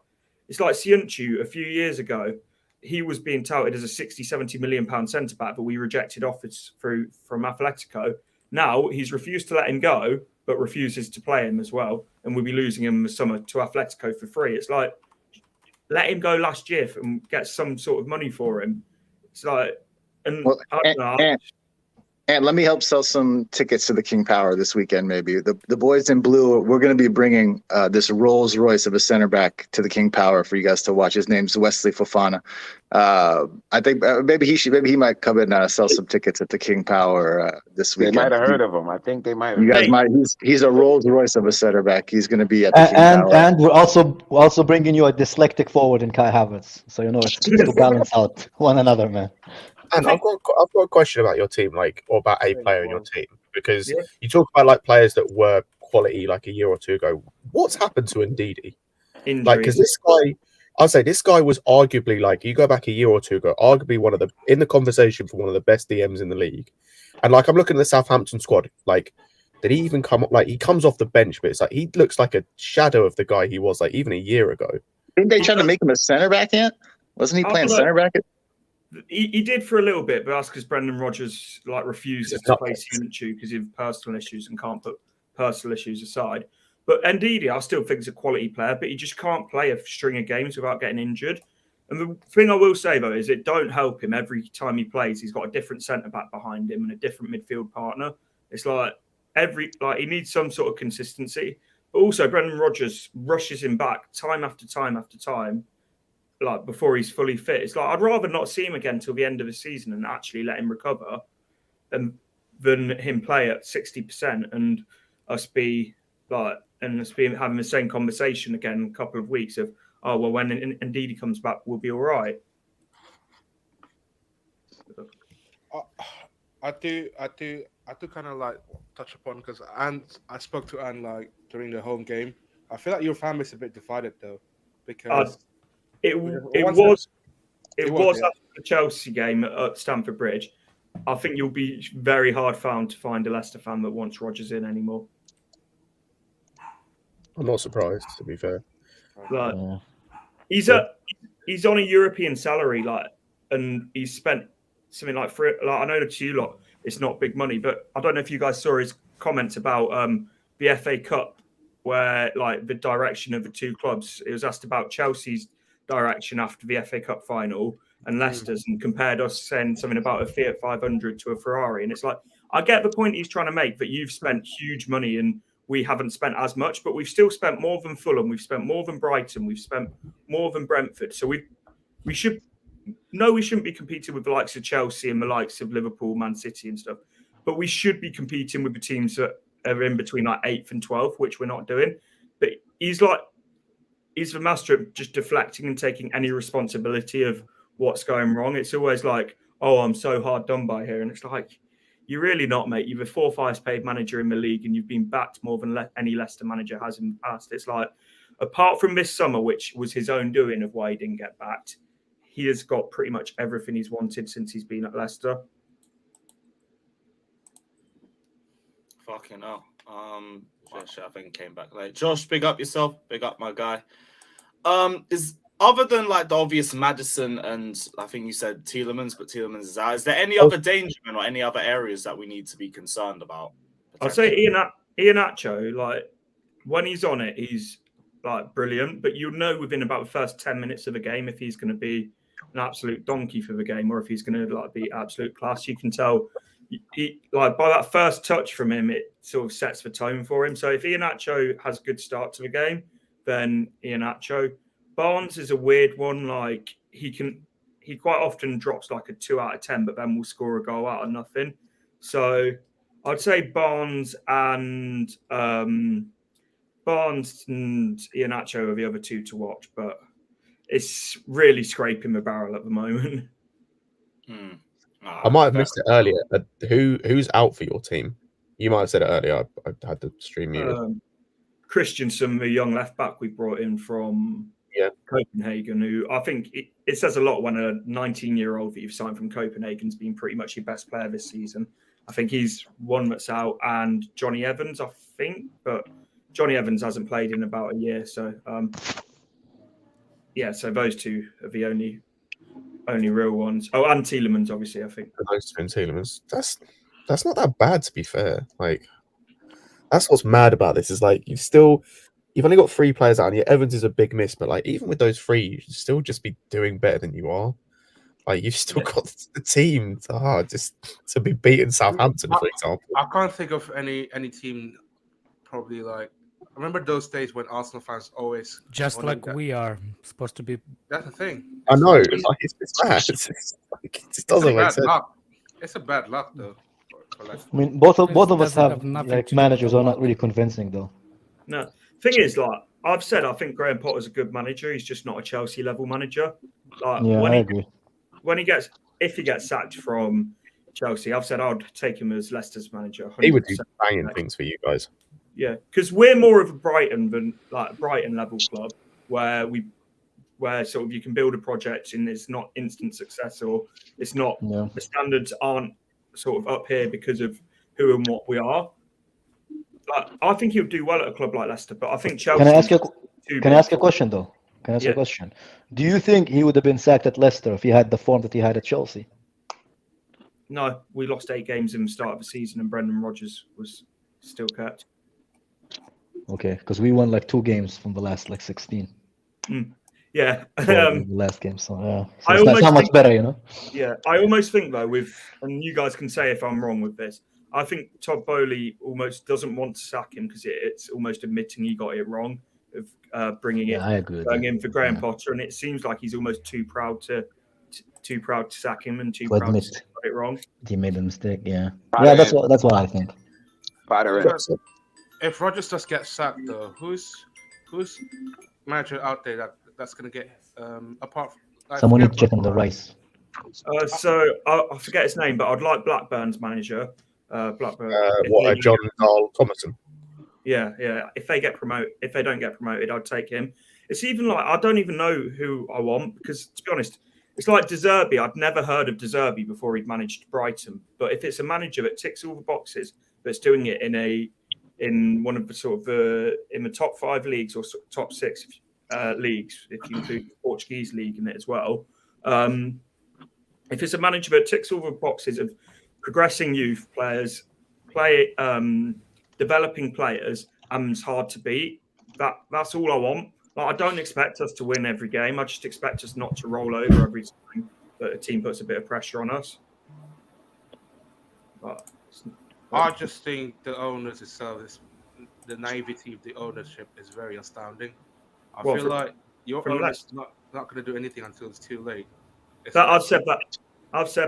Speaker 8: Siunchu a few years ago. He was being touted as a 60-70 million pound centre back, but we rejected offers from Atletico. Now he's refused to let him go, but refuses to play him as well, and we'll be losing him in the summer to Atletico for free. It's like, let him go last year and get some sort of money for him. It's like, I don't know.
Speaker 3: And let me help sell some tickets to the King Power this weekend, maybe. The boys in blue, we're going to be bringing this Rolls Royce of a center back to the King Power for you guys to watch. His name's Wesley Fofana. I think maybe he might come in and sell some tickets at the King Power this weekend.
Speaker 7: They might have heard of him. I think they might have.
Speaker 3: You guys might. He's a Rolls Royce of a center back. He's going to be at the King Power.
Speaker 9: And we're also bringing you a dyslexic forward in Kai Havertz. So, it's to balance out one another, man.
Speaker 11: And I've got a question about your team, like, or about a player in your team, because you talk about like players that were quality like a year or two ago. What's happened to Ndidi? Like, because this guy, I'd say this guy was arguably, like, you go back a year or two ago, arguably one of the in the conversation for one of the best DMs in the league. And like, I'm looking at the Southampton squad, like, did he even come up? Like, he comes off the bench, but it's like he looks like a shadow of the guy he was like even a year ago.
Speaker 3: Didn't they try to make him a center back yet? Wasn't he playing center back?
Speaker 8: He did for a little bit, but that's because Brendan Rodgers like refuses to play Savić because of personal issues and can't put personal issues aside. But Ndidi, I still think is a quality player, but he just can't play a string of games without getting injured. And the thing I will say though is it don't help him every time he plays. He's got a different centre back behind him and a different midfield partner. It's like he needs some sort of consistency. But also Brendan Rodgers rushes him back time after time after time, like before he's fully fit. It's like I'd rather not see him again till the end of the season and actually let him recover than him play at 60% and us be having the same conversation again in a couple of weeks of, oh well, when Ndidi comes back, we'll be all right.
Speaker 6: I do kind of like touch upon because I spoke to Anne like during the home game. I feel like your family's a bit divided though, because
Speaker 8: it was after the Chelsea game at Stamford Bridge. I think you'll be very hard found to find a Leicester fan that wants Rodgers in anymore.
Speaker 11: I'm not surprised, to be fair.
Speaker 8: Like, he's on a European salary, like, and he's spent something like I know to you lot, it's not big money, but I don't know if you guys saw his comments about the FA Cup, where like the direction of the two clubs. It was asked about Chelsea's direction after the FA Cup final and Leicester's, and compared us saying something about a Fiat 500 to a Ferrari. And it's like, I get the point he's trying to make that you've spent huge money and we haven't spent as much, but we've still spent more than Fulham, we've spent more than Brighton, we've spent more than Brentford. So we shouldn't be competing with the likes of Chelsea and the likes of Liverpool, Man City and stuff. But we should be competing with the teams that are in between like 8th and 12th, which we're not doing. But he's the master of just deflecting and taking any responsibility of what's going wrong. It's always like, oh, I'm so hard done by here. And it's like, you're really not, mate. You're the 4th highest paid manager in the league and you've been backed more than any Leicester manager has in the past. It's like, apart from this summer, which was his own doing of why he didn't get backed, he has got pretty much everything he's wanted since he's been at Leicester.
Speaker 2: Fucking hell. Josh, I think came back late. Josh, big up yourself. Big up my guy. Is other than like the obvious Maddison and I think you said Tielemans, but Tielemans is out. Is there any other danger or any other areas that we need to be concerned about?
Speaker 8: I'd say Iheanacho, like when he's on it, he's like brilliant, but you'll know within about the first 10 minutes of the game if he's going to be an absolute donkey for the game or if he's going to like be absolute class. You can tell he, like by that first touch from him, it sort of sets the tone for him. So if Iheanacho has a good start to the game, then Iheanacho. Barnes is a weird one. Like he quite often drops like a 2 out of 10, but then will score a goal out of nothing. So I'd say Barnes and Iheanacho are the other two to watch, but it's really scraping the barrel at the moment.
Speaker 11: I might have missed it earlier. Who's out for your team? You might have said it earlier. I had the stream muted.
Speaker 8: Christensen, the young left back we brought in from Copenhagen, who I think it says a lot when a 19-year-old that you've signed from Copenhagen's been pretty much your best player this season. I think he's one that's out, and Johnny Evans, I think, but Johnny Evans hasn't played in about a year. So, so those two are the only real ones. Oh, and Tielemans, obviously, I think.
Speaker 11: Those two and Tielemans. That's not that bad, to be fair. Like, that's what's mad about this is like you've only got 3 players out, and your Evans is a big miss. But like even with those 3, you should still just be doing better than you are. Like you've still got the team just to be beating Southampton, for example.
Speaker 6: I can't think of any team probably like. I remember those days when Arsenal fans always
Speaker 5: just like we are supposed to be.
Speaker 6: That's the thing.
Speaker 11: I know. It's mad. It just doesn't make sense.
Speaker 6: It's a bad luck, though.
Speaker 9: I mean, both of us have like managers are not really convincing, though.
Speaker 8: No, thing is, like I've said, I think Graham Potter's a good manager. He's just not a Chelsea level manager. Like,
Speaker 9: I agree.
Speaker 8: When he gets if he gets sacked from Chelsea, I've said I'd take him as Leicester's manager. 100%.
Speaker 11: He would do banging things for you guys.
Speaker 8: Yeah, because we're more of a Brighton than like a Brighton level club where sort of you can build a project and it's not instant success, or it's not the standards aren't sort of up here because of who and what we are. But I think he'll do well at a club like Leicester, but I think Chelsea.
Speaker 9: Can I ask you a question though? Can I ask you a question? Do you think he would have been sacked at Leicester if he had the form that he had at Chelsea?
Speaker 8: No, we lost 8 games in the start of the season, and Brendan Rodgers was still kept.
Speaker 9: Okay, because we won like 2 games from the last like 16.
Speaker 8: Yeah,
Speaker 9: the last game. So yeah,
Speaker 8: so
Speaker 9: it's not much better, you know.
Speaker 8: Yeah, I almost think though, and you guys can say if I'm wrong with this. I think Todd Bowley almost doesn't want to sack him because it's almost admitting he got it wrong of bringing it,
Speaker 9: I agree with
Speaker 8: going
Speaker 9: that.
Speaker 8: in for Graham Potter, and it seems like he's almost too proud to sack him and too proud
Speaker 9: admit
Speaker 8: to got it wrong.
Speaker 9: He made a mistake. Yeah,
Speaker 7: Potter
Speaker 9: that's what I think.
Speaker 6: If Rodgers does get sacked, though, who's manager out there that's going to get apart from like,
Speaker 9: Someone needs to check on the rice.
Speaker 8: So I forget his name, but I'd like Blackburn's manager. Blackburn.
Speaker 11: John Carl Thomason.
Speaker 8: Yeah. If they don't get promoted, I'd take him. It's even like I don't even know who I want because, to be honest, it's like De Zerbi. I'd never heard of De Zerbi before he'd managed Brighton. But if it's a manager that ticks all the boxes, that's doing it in one of the sort of in the top 5 leagues or top 6 leagues, if you include the Portuguese league in it as well. If it's a manager that ticks all the boxes of progressing youth players, developing players, and it's hard to beat, that's all I want. Like, I don't expect us to win every game. I just expect us not to roll over every time that a team puts a bit of pressure on us. But
Speaker 6: I just think the owners itself, the naivety of the ownership is very astounding. I feel like your owner's not going to do anything until it's too late.
Speaker 8: I've said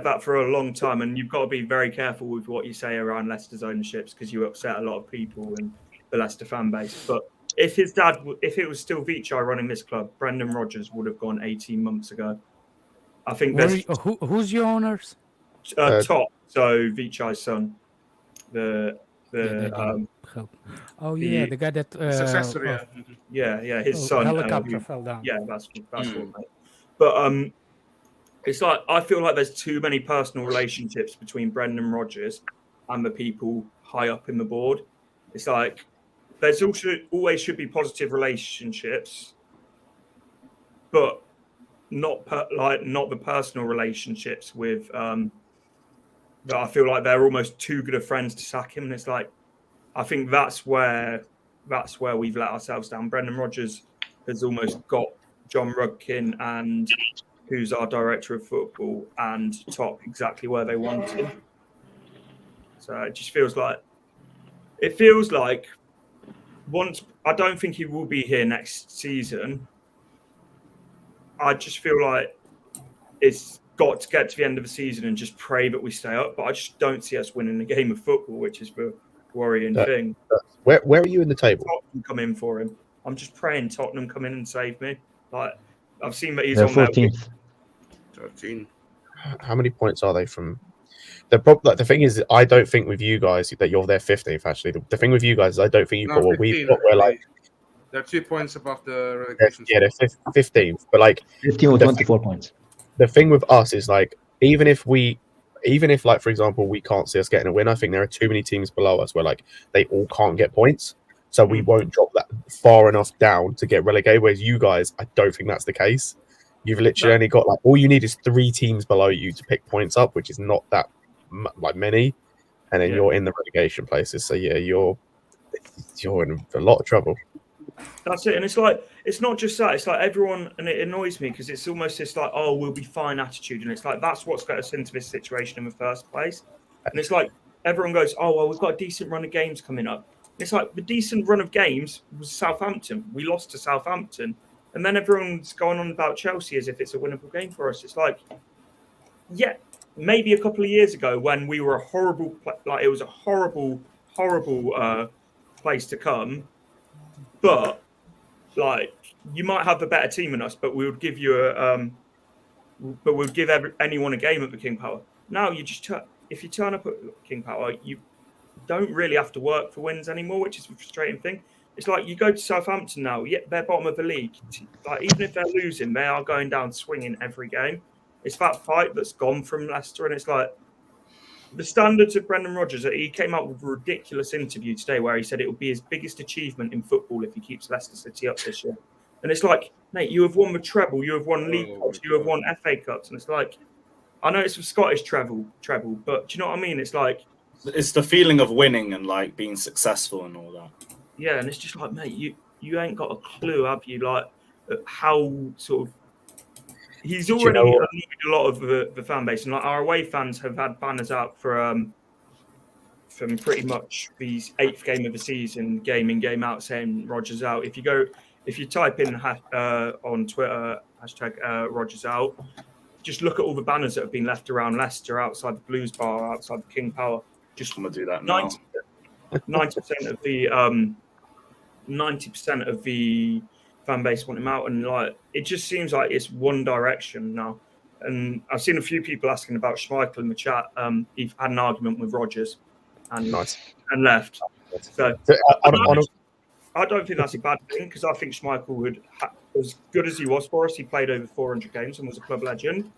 Speaker 8: that for a long time, and you've got to be very careful with what you say around Leicester's ownerships because you upset a lot of people in the Leicester fan base. But if it was still Vichai running this club, Brendan Rodgers would have gone 18 months ago. I think
Speaker 5: who's your owners?
Speaker 8: Top, so Vichai's son. The
Speaker 5: guy that
Speaker 6: successor,
Speaker 8: his son
Speaker 5: helicopter fell down.
Speaker 8: Yeah, that's what. But it's like I feel like there's too many personal relationships between Brendan Rodgers and the people high up in the board. It's like there's always should be positive relationships, but not the personal relationships with that I feel like they're almost too good of friends to sack him. And it's like I think that's where we've let ourselves down. Brendan Rodgers has almost got John Rudkin and who's our director of football and Top exactly where they want him. So it just feels like once I don't think he will be here next season. I just feel like it's got to get to the end of the season and just pray that we stay up. But I just don't see us winning a game of football, which is the worrying thing.
Speaker 11: Where are you in the table?
Speaker 8: Tottenham come in for him. I'm just praying Tottenham come in and save me. Like I've seen that he's
Speaker 9: They're
Speaker 8: on
Speaker 9: 14th.
Speaker 6: 13.
Speaker 11: How many points are they from? The thing is, I don't think with you guys that you're there 15th. Actually, the thing with you guys is I don't think you've got what we've got. We're like
Speaker 6: they're 2 points above the relegation.
Speaker 11: Yeah, they're 15th, but like
Speaker 9: 15 with 24 points.
Speaker 11: The thing with us is like even if like for example we can't see us getting a win, I think there are too many teams below us where like they all can't get points, so we won't drop that far enough down to get relegated. Whereas you guys, I don't think that's the case. You've literally only got like all you need is 3 teams below you to pick points up, which is not that like many, and then you're in the relegation places. So yeah, you're in a lot of trouble.
Speaker 8: That's it, and it's like it's not just that. It's like everyone, and it annoys me because it's almost this like, oh, we'll be fine attitude, and it's like that's what's got us into this situation in the first place. And it's like everyone goes, oh well, we've got a decent run of games coming up. And it's like the decent run of games was Southampton. We lost to Southampton, and then everyone's going on about Chelsea as if it's a winnable game for us. It's like, yeah, maybe a couple of years ago when we were a horrible, like it was a horrible place to come. But like you might have the better team than us, but we would give you but we'll give anyone a game at the King Power. Now you just if you turn up at King Power, you don't really have to work for wins anymore, which is a frustrating thing. It's like you go to Southampton now, they're bottom of the league. Like even if they're losing, they are going down swinging every game. It's that fight that's gone from Leicester, and it's like the standards of Brendan Rodgers. He came out with a ridiculous interview today where he said it would be his biggest achievement in football if he keeps Leicester City up this year. And it's like, mate, you have won the treble, you have won League Cups, you have won FA Cups, and it's like, I know it's a Scottish treble, but do you know what I mean? It's like
Speaker 2: it's the feeling of winning and like being successful and all that.
Speaker 8: Yeah, and it's just like, mate, you ain't got a clue, have you? Like how sort of he's already annoyed a lot of the fan base, and like our away fans have had banners out from pretty much the 8th game of the season, game in, game out, saying Rodgers out. If you type in on Twitter #Rodgers out, just look at all the banners that have been left around Leicester, outside the Blues Bar, outside the King Power.
Speaker 2: Just want to do that now.
Speaker 8: 90% of the fan base want him out, and like it just seems like it's one direction now. And I've seen a few people asking about Schmeichel in the chat. He had an argument with Rodgers and left. So I don't think that's a bad thing, because I think Schmeichel would, as good as he was for us, he played over 400 games and was a club legend.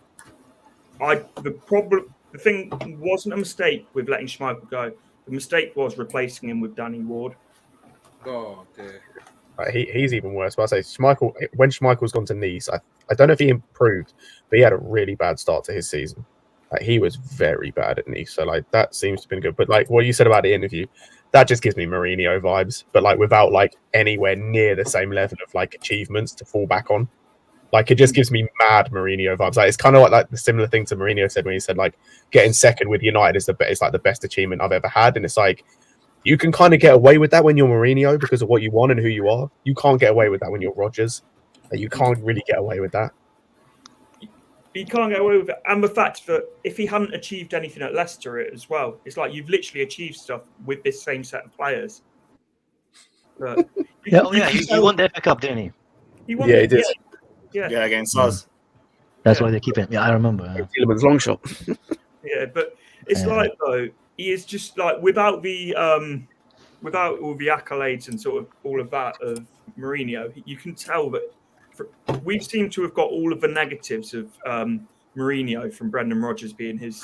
Speaker 8: The thing wasn't a mistake with letting Schmeichel go. The mistake was replacing him with Danny Ward.
Speaker 6: Oh, dear.
Speaker 11: He's even worse. But I say Schmeichel, when Schmeichel's gone to Nice, I don't know if he improved, but he had a really bad start to his season. Like, he was very bad at Nice, so like that seems to have been good. But like what you said about the interview, that just gives me Mourinho vibes, but like without like anywhere near the same level of like achievements to fall back on. Like it just gives me mad Mourinho vibes. Like it's kind of like the similar thing to Mourinho said when he said like getting second with United is like the best achievement I've ever had, and it's like you can kind of get away with that when you're Mourinho because of what you want and who you are. You can't get away with that when you're Rodgers. Like, you can't really get away with that.
Speaker 8: You can't get away with it. And the fact that if he hadn't achieved anything at Leicester as well, it's like you've literally achieved stuff with this same set of players. But
Speaker 9: he won the FA Cup, didn't he?
Speaker 8: He won
Speaker 11: he did.
Speaker 2: Yeah, against us.
Speaker 9: That's why they keep him. Yeah, I remember.
Speaker 11: Tielemans' long shot.
Speaker 8: Yeah, but it's like, though, he is just like without all the accolades and sort of all of that of Mourinho, you can tell that we seem to have got all of the negatives of Mourinho from Brendan Rodgers being his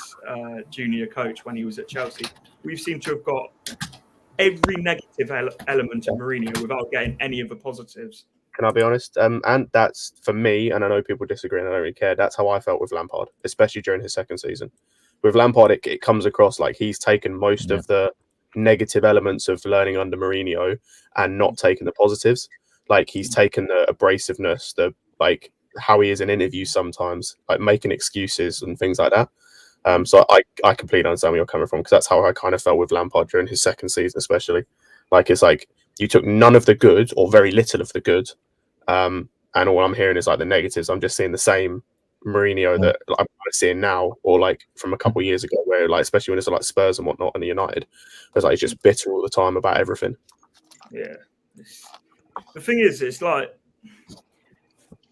Speaker 8: junior coach when he was at Chelsea. We seem to have got every negative element of Mourinho without getting any of the positives.
Speaker 11: Can I be honest? And that's for me, and I know people disagree and I don't really care. That's how I felt with Lampard, especially during his second season. With Lampard, it comes across like he's taken most of the negative elements of learning under Mourinho and not taken the positives. Like he's taken the abrasiveness, the like how he is in interviews sometimes, like making excuses and things like that. So I completely understand where you're coming from, because that's how I kind of felt with Lampard during his second season, especially. Like it's like you took none of the good or very little of the good, and all I'm hearing is like the negatives. I'm just seeing the same Mourinho that I'm kind of seeing now, or like from a couple of years ago, where like especially when it's like Spurs and whatnot and the United, it's like he's just bitter all the time about everything.
Speaker 8: Yeah. The thing is, it's like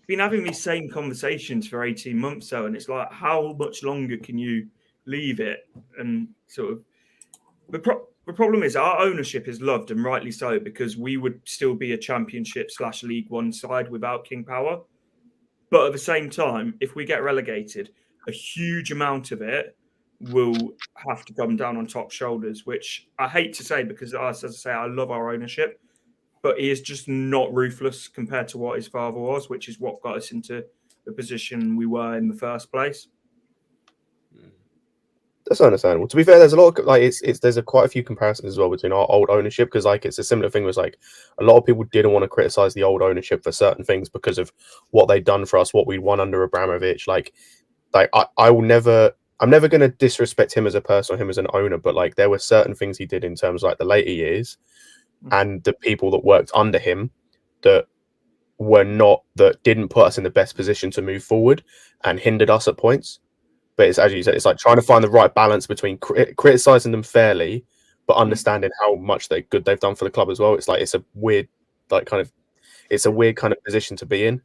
Speaker 8: been having these same conversations for 18 months though, and it's like, how much longer can you leave it? And sort of the problem is our ownership is loved, and rightly so, because we would still be a Championship / League One side without King Power. But at the same time, if we get relegated, a huge amount of it will have to come down on top shoulders, which I hate to say, because as I say, I love our ownership, but he is just not ruthless compared to what his father was, which is what got us into the position we were in the first place.
Speaker 11: That's understandable. To be fair, there's a lot of like there's quite a few comparisons as well between our old ownership, because like it's a similar thing. Was like a lot of people didn't want to criticize the old ownership for certain things because of what they'd done for us, what we'd won under Abramovich. Like I'm never going to disrespect him as a person or him as an owner, but like there were certain things he did in terms of like the later years and the people that worked under him that didn't put us in the best position to move forward and hindered us at points. But it's, as you said, it's like trying to find the right balance between criticizing them fairly, but understanding how much good they've done for the club as well. It's like it's a weird kind of position to be in.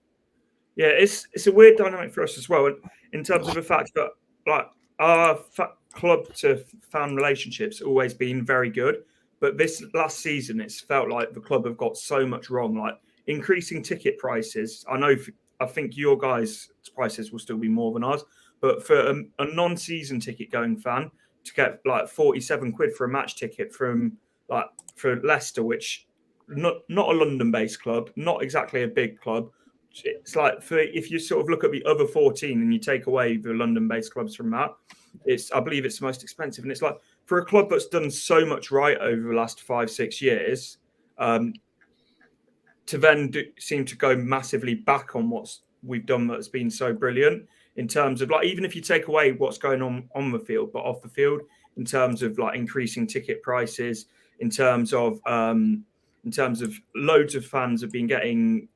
Speaker 8: Yeah, it's a weird dynamic for us as well, in terms of the fact that like our club to fan relationships always been very good, but this last season it's felt like the club have got so much wrong, like increasing ticket prices. I think your guys' prices will still be more than ours, but for a non-season ticket going fan to get like 47 quid for a match ticket from like for Leicester, which not a London-based club, not exactly a big club. It's like if you sort of look at the other 14 and you take away the London-based clubs from that, I believe it's the most expensive. And it's like for a club that's done so much right over the last 5-6 years, to then seem to go massively back on what we've done that's been so brilliant in terms of like, even if you take away what's going on the field, but off the field, in terms of like increasing ticket prices, in terms of loads of fans have been getting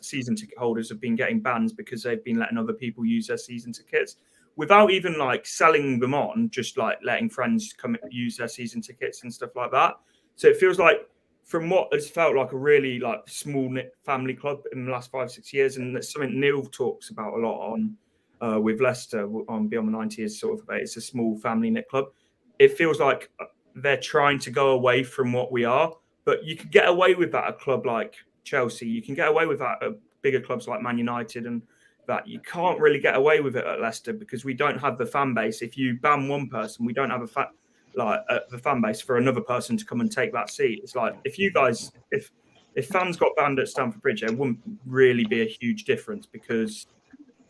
Speaker 8: season ticket holders have been getting bans because they've been letting other people use their season tickets without even like selling them on, just like letting friends come use their season tickets and stuff like that. So it feels like, from what has felt like a really like small knit family club in the last 5-6 years, and that's something Neil talks about a lot on with Leicester on Beyond the 90 is sort of about, it's a small family knit club. It feels like they're trying to go away from what we are, but you could get away with that at a club like Chelsea. You can get away with that at bigger clubs like Man United, and that you can't really get away with it at Leicester because we don't have the fan base. If you ban one person, we don't have the fan base for another person to come and take that seat. It's like if fans got banned at Stamford Bridge, it wouldn't really be a huge difference because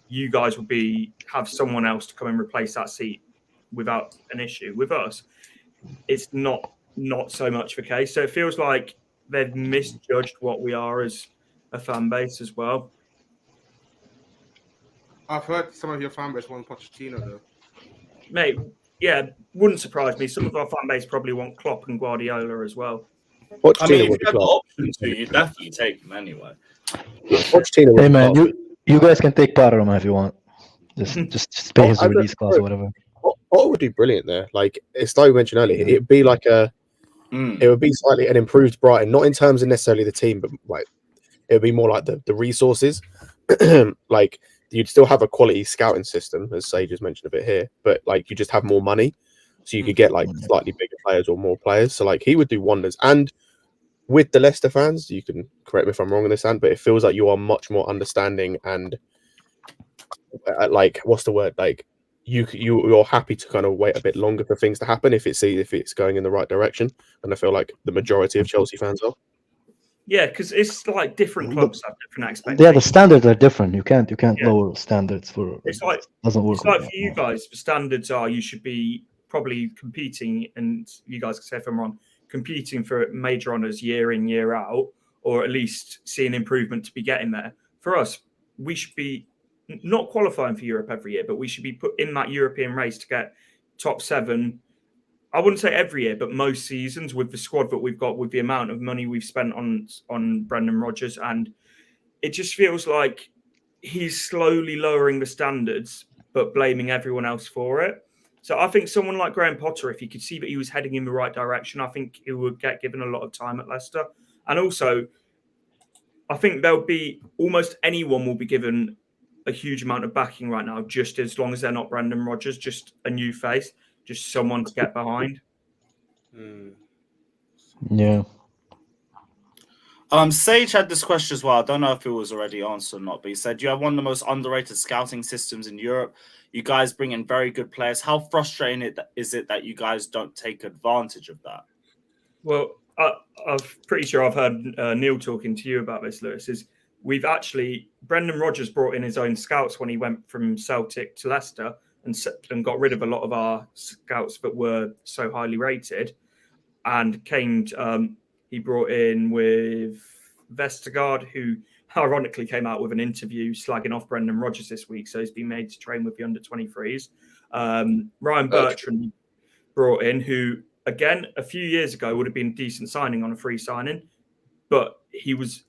Speaker 8: you guys would have someone else to come and replace that seat without an issue. With us, it's not so much the case. So it feels like they've misjudged what we are as a fan base as well.
Speaker 6: I've heard some of your fan base want Pochettino though.
Speaker 8: Mate, yeah, wouldn't surprise me. Some of our fan base probably want Klopp and Guardiola as well.
Speaker 2: I mean, if you have the option to, you definitely take him anyway.
Speaker 9: Hey man, you guys can take Parma if you want. Just pay his release clause or whatever.
Speaker 11: What would be brilliant there? Like it's like we mentioned earlier, it'd be like it would be slightly an improved Brighton, not in terms of necessarily the team, but like it would be more like the resources. Like you'd still have a quality scouting system, as Sage has mentioned a bit here, but like you just have more money, so you could get like slightly bigger players or more players. So like he would do wonders. And with the Leicester fans, you can correct me if I'm wrong on this, Ant, but it feels like you are much more understanding and like what's the word? Like you're happy to kind of wait a bit longer for things to happen if it's going in the right direction. And I feel like the majority of Chelsea fans are.
Speaker 8: Yeah, because it's like different clubs have different expectations.
Speaker 9: Yeah, the standards are different. You can't lower standards for.
Speaker 8: It's like
Speaker 9: doesn't work.
Speaker 8: It's like for you guys, the standards are you should be probably competing, and you guys can say if I'm wrong, competing for major honours year in, year out, or at least see an improvement to be getting there. For us, we should be not qualifying for Europe every year, but we should be put in that European race to get top 7. I wouldn't say every year, but most seasons with the squad that we've got, with the amount of money we've spent on Brendan Rodgers. And it just feels like he's slowly lowering the standards, but blaming everyone else for it. So I think someone like Graham Potter, if he could see that he was heading in the right direction, I think he would get given a lot of time at Leicester. And also, I think there'll be almost anyone will be given a huge amount of backing right now, just as long as they're not Brendan Rodgers, just a new face, just someone to get behind.
Speaker 9: Yeah.
Speaker 2: Sage had this question as well. I don't know if it was already answered or not, but he said, you have one of the most underrated scouting systems in Europe. You guys bring in very good players. How frustrating is it that you guys don't take advantage of that?
Speaker 8: Well, I'm pretty sure I've heard Neil talking to you about this, Lewis, is we've actually, Brendan Rodgers brought in his own scouts when he went from Celtic to Leicester and got rid of a lot of our scouts that were so highly rated, and he brought in with Vestergaard, who ironically came out with an interview slagging off Brendan Rodgers this week, so he's been made to train with the under-23s. Ryan Bertrand brought in, who, again, a few years ago would have been a decent signing on a free signing, but he was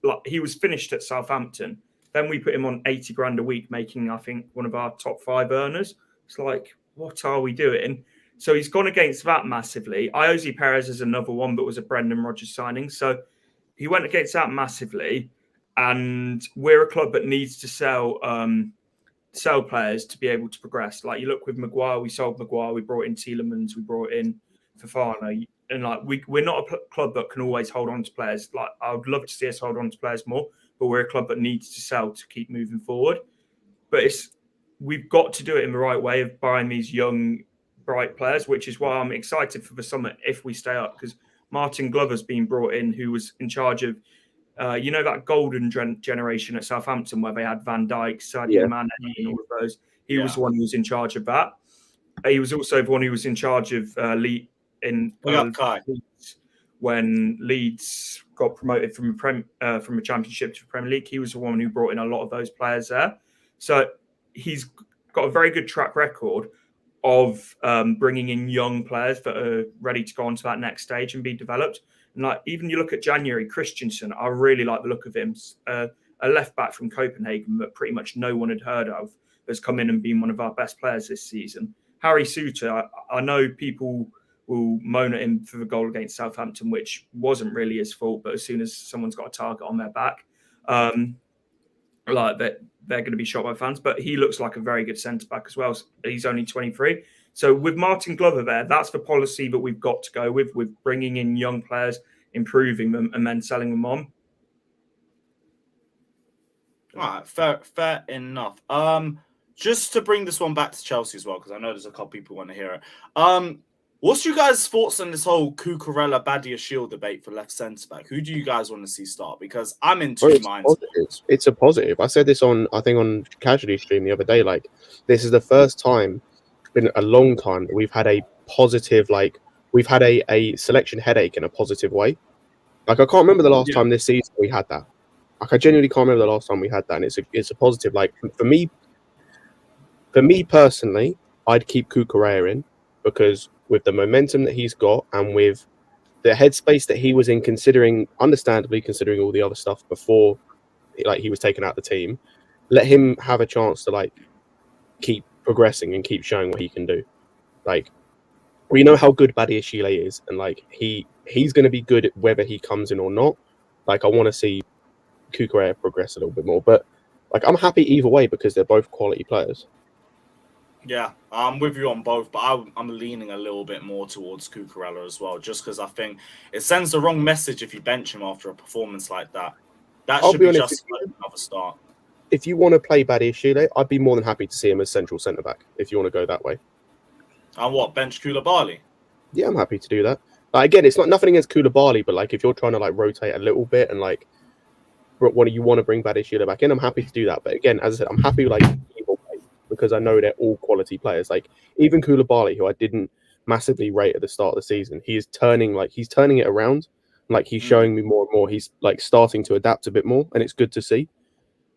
Speaker 8: finished at Southampton. Then we put him on 80 grand a week, making, I think, one of our top 5 earners. It's like, what are we doing? So he's gone against that massively. Iosi Perez is another one that was a Brendan Rodgers signing. So he went against that massively. and we're a club that needs to sell players to be able to progress. Like you look with Maguire, we sold Maguire, we brought in Tielemans, we brought in Fofana, and like we're not a club that can always hold on to players. Like I would love to see us hold on to players more, but we're a club that needs to sell to keep moving forward. But we've got to do it in the right way of buying these young, bright players, which is why I'm excited for the summer if we stay up, because Martin Glover's been brought in, who was in charge of that golden generation at Southampton where they had Van Dijk, Sadio Mane, and all of those. He was the one who was in charge of that. He was also the one who was in charge of Leeds when Leeds got promoted from a championship to the Premier League. He was the one who brought in a lot of those players there. So he's got a very good track record of bringing in young players that are ready to go on to that next stage and be developed. And like even you look at January, Christensen, I really like the look of him. A left back from Copenhagen that pretty much no one had heard of has come in and been one of our best players this season. Harry Souttar, I know people will moan at him for the goal against Southampton, which wasn't really his fault, but as soon as someone's got a target on their back, like that they're going to be shot by fans. But he looks like a very good centre back as well. He's only 23. So with Martin Glover there, that's the policy that we've got to go with bringing in young players, improving them, and then selling them on.
Speaker 2: All right, fair enough. Just to bring this one back to Chelsea as well, because I know there's a couple people who want to hear it. What's your guys' thoughts on this whole Cucurella Badiashile debate for left centre back? Who do you guys want to see start? Because I'm in two minds.
Speaker 11: It's a positive. I said this on Casualty Stream the other day. Like, this is the first time in a long time that we've had a positive, like we've had a selection headache in a positive way. Like I can't remember the last time this season we had that. Like I genuinely can't remember the last time we had that, and it's a positive. Like for me personally, I'd keep Cucurella in because with the momentum that he's got and with the headspace that he was in, understandably considering all the other stuff before, like he was taken out of the team, let him have a chance to like keep progressing and keep showing what he can do. Like we know how good Badiashile is, and like he's going to be good whether he comes in or not. Like I want to see Cucurella progress a little bit more, but like I'm happy either way because they're both quality players.
Speaker 2: Yeah, I'm with you on both, but I'm leaning a little bit more towards Cucurella as well, just because I think it sends the wrong message if you bench him after a performance like that. That should be just another start.
Speaker 11: If you want to play Badiashile, I'd be more than happy to see him as central centre back. If you want to go that way.
Speaker 2: And what, bench Koulibaly?
Speaker 11: Yeah, I'm happy to do that. Again, it's not nothing against Koulibaly, but like if you're trying to like rotate a little bit and like you want to bring Badiashile back in, I'm happy to do that. But again, as I said, I'm happy with like either way because I know they're all quality players. Like even Koulibaly, who I didn't massively rate at the start of the season, he's turning it around. Like he's showing me more and more. He's like starting to adapt a bit more, and it's good to see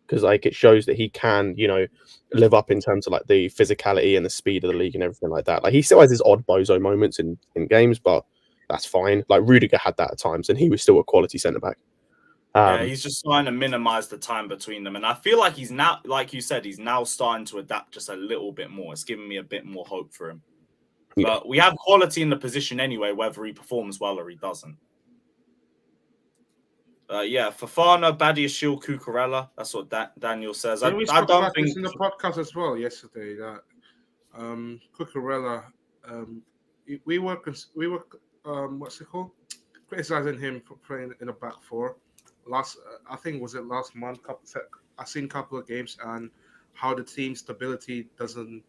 Speaker 11: because like it shows that he can, live up in terms of like the physicality and the speed of the league and everything like that. Like he still has his odd bozo moments in games, but that's fine. Like Rudiger had that at times, and he was still a quality centre back.
Speaker 2: Yeah, he's just trying to minimize the time between them. And I feel like he's now, like you said, he's now starting to adapt just a little bit more. It's giving me a bit more hope for him. Yeah. But we have quality in the position anyway, whether he performs well or he doesn't. Fofana, Badiashile, Cucurella. That's what Daniel says.
Speaker 6: I don't think this in the podcast as well yesterday that Cucurella, we were what's it called? Criticizing him for playing in a back four. I think was it last month? I've seen a couple of games and how the team stability doesn't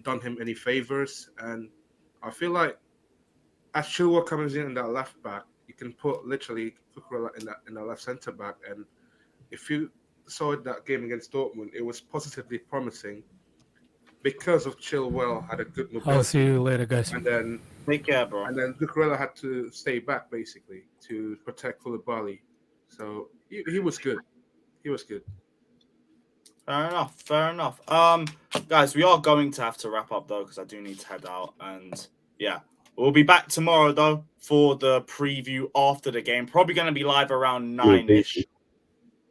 Speaker 6: done him any favors, and I feel like as Chilwell comes in that left back, you can put literally Cucurella in the left centre back, and if you saw that game against Dortmund, it was positively promising because of Chilwell had a good mobility.
Speaker 5: I'll see you later, guys.
Speaker 6: And then
Speaker 2: take care, bro.
Speaker 6: And then Cucurella had to stay back basically to protect Koulibaly. So he was good. He was good.
Speaker 2: Fair enough. Guys, we are going to have to wrap up though because I do need to head out. And yeah, we'll be back tomorrow though for the preview after the game. Probably going to be live around 9-ish.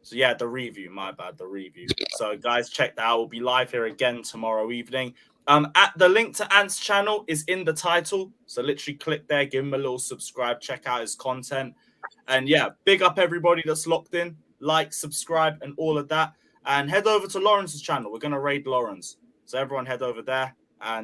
Speaker 2: So yeah, the review. My bad, the review. So guys, check that out. We'll be live here again tomorrow evening. The link to Ant's channel is in the title. So literally click there, give him a little subscribe, check out his content. And yeah, big up everybody that's locked in. like, subscribe, and all of that. And head over to Lawrence's channel. We're going to raid Lawrence. So everyone head over there and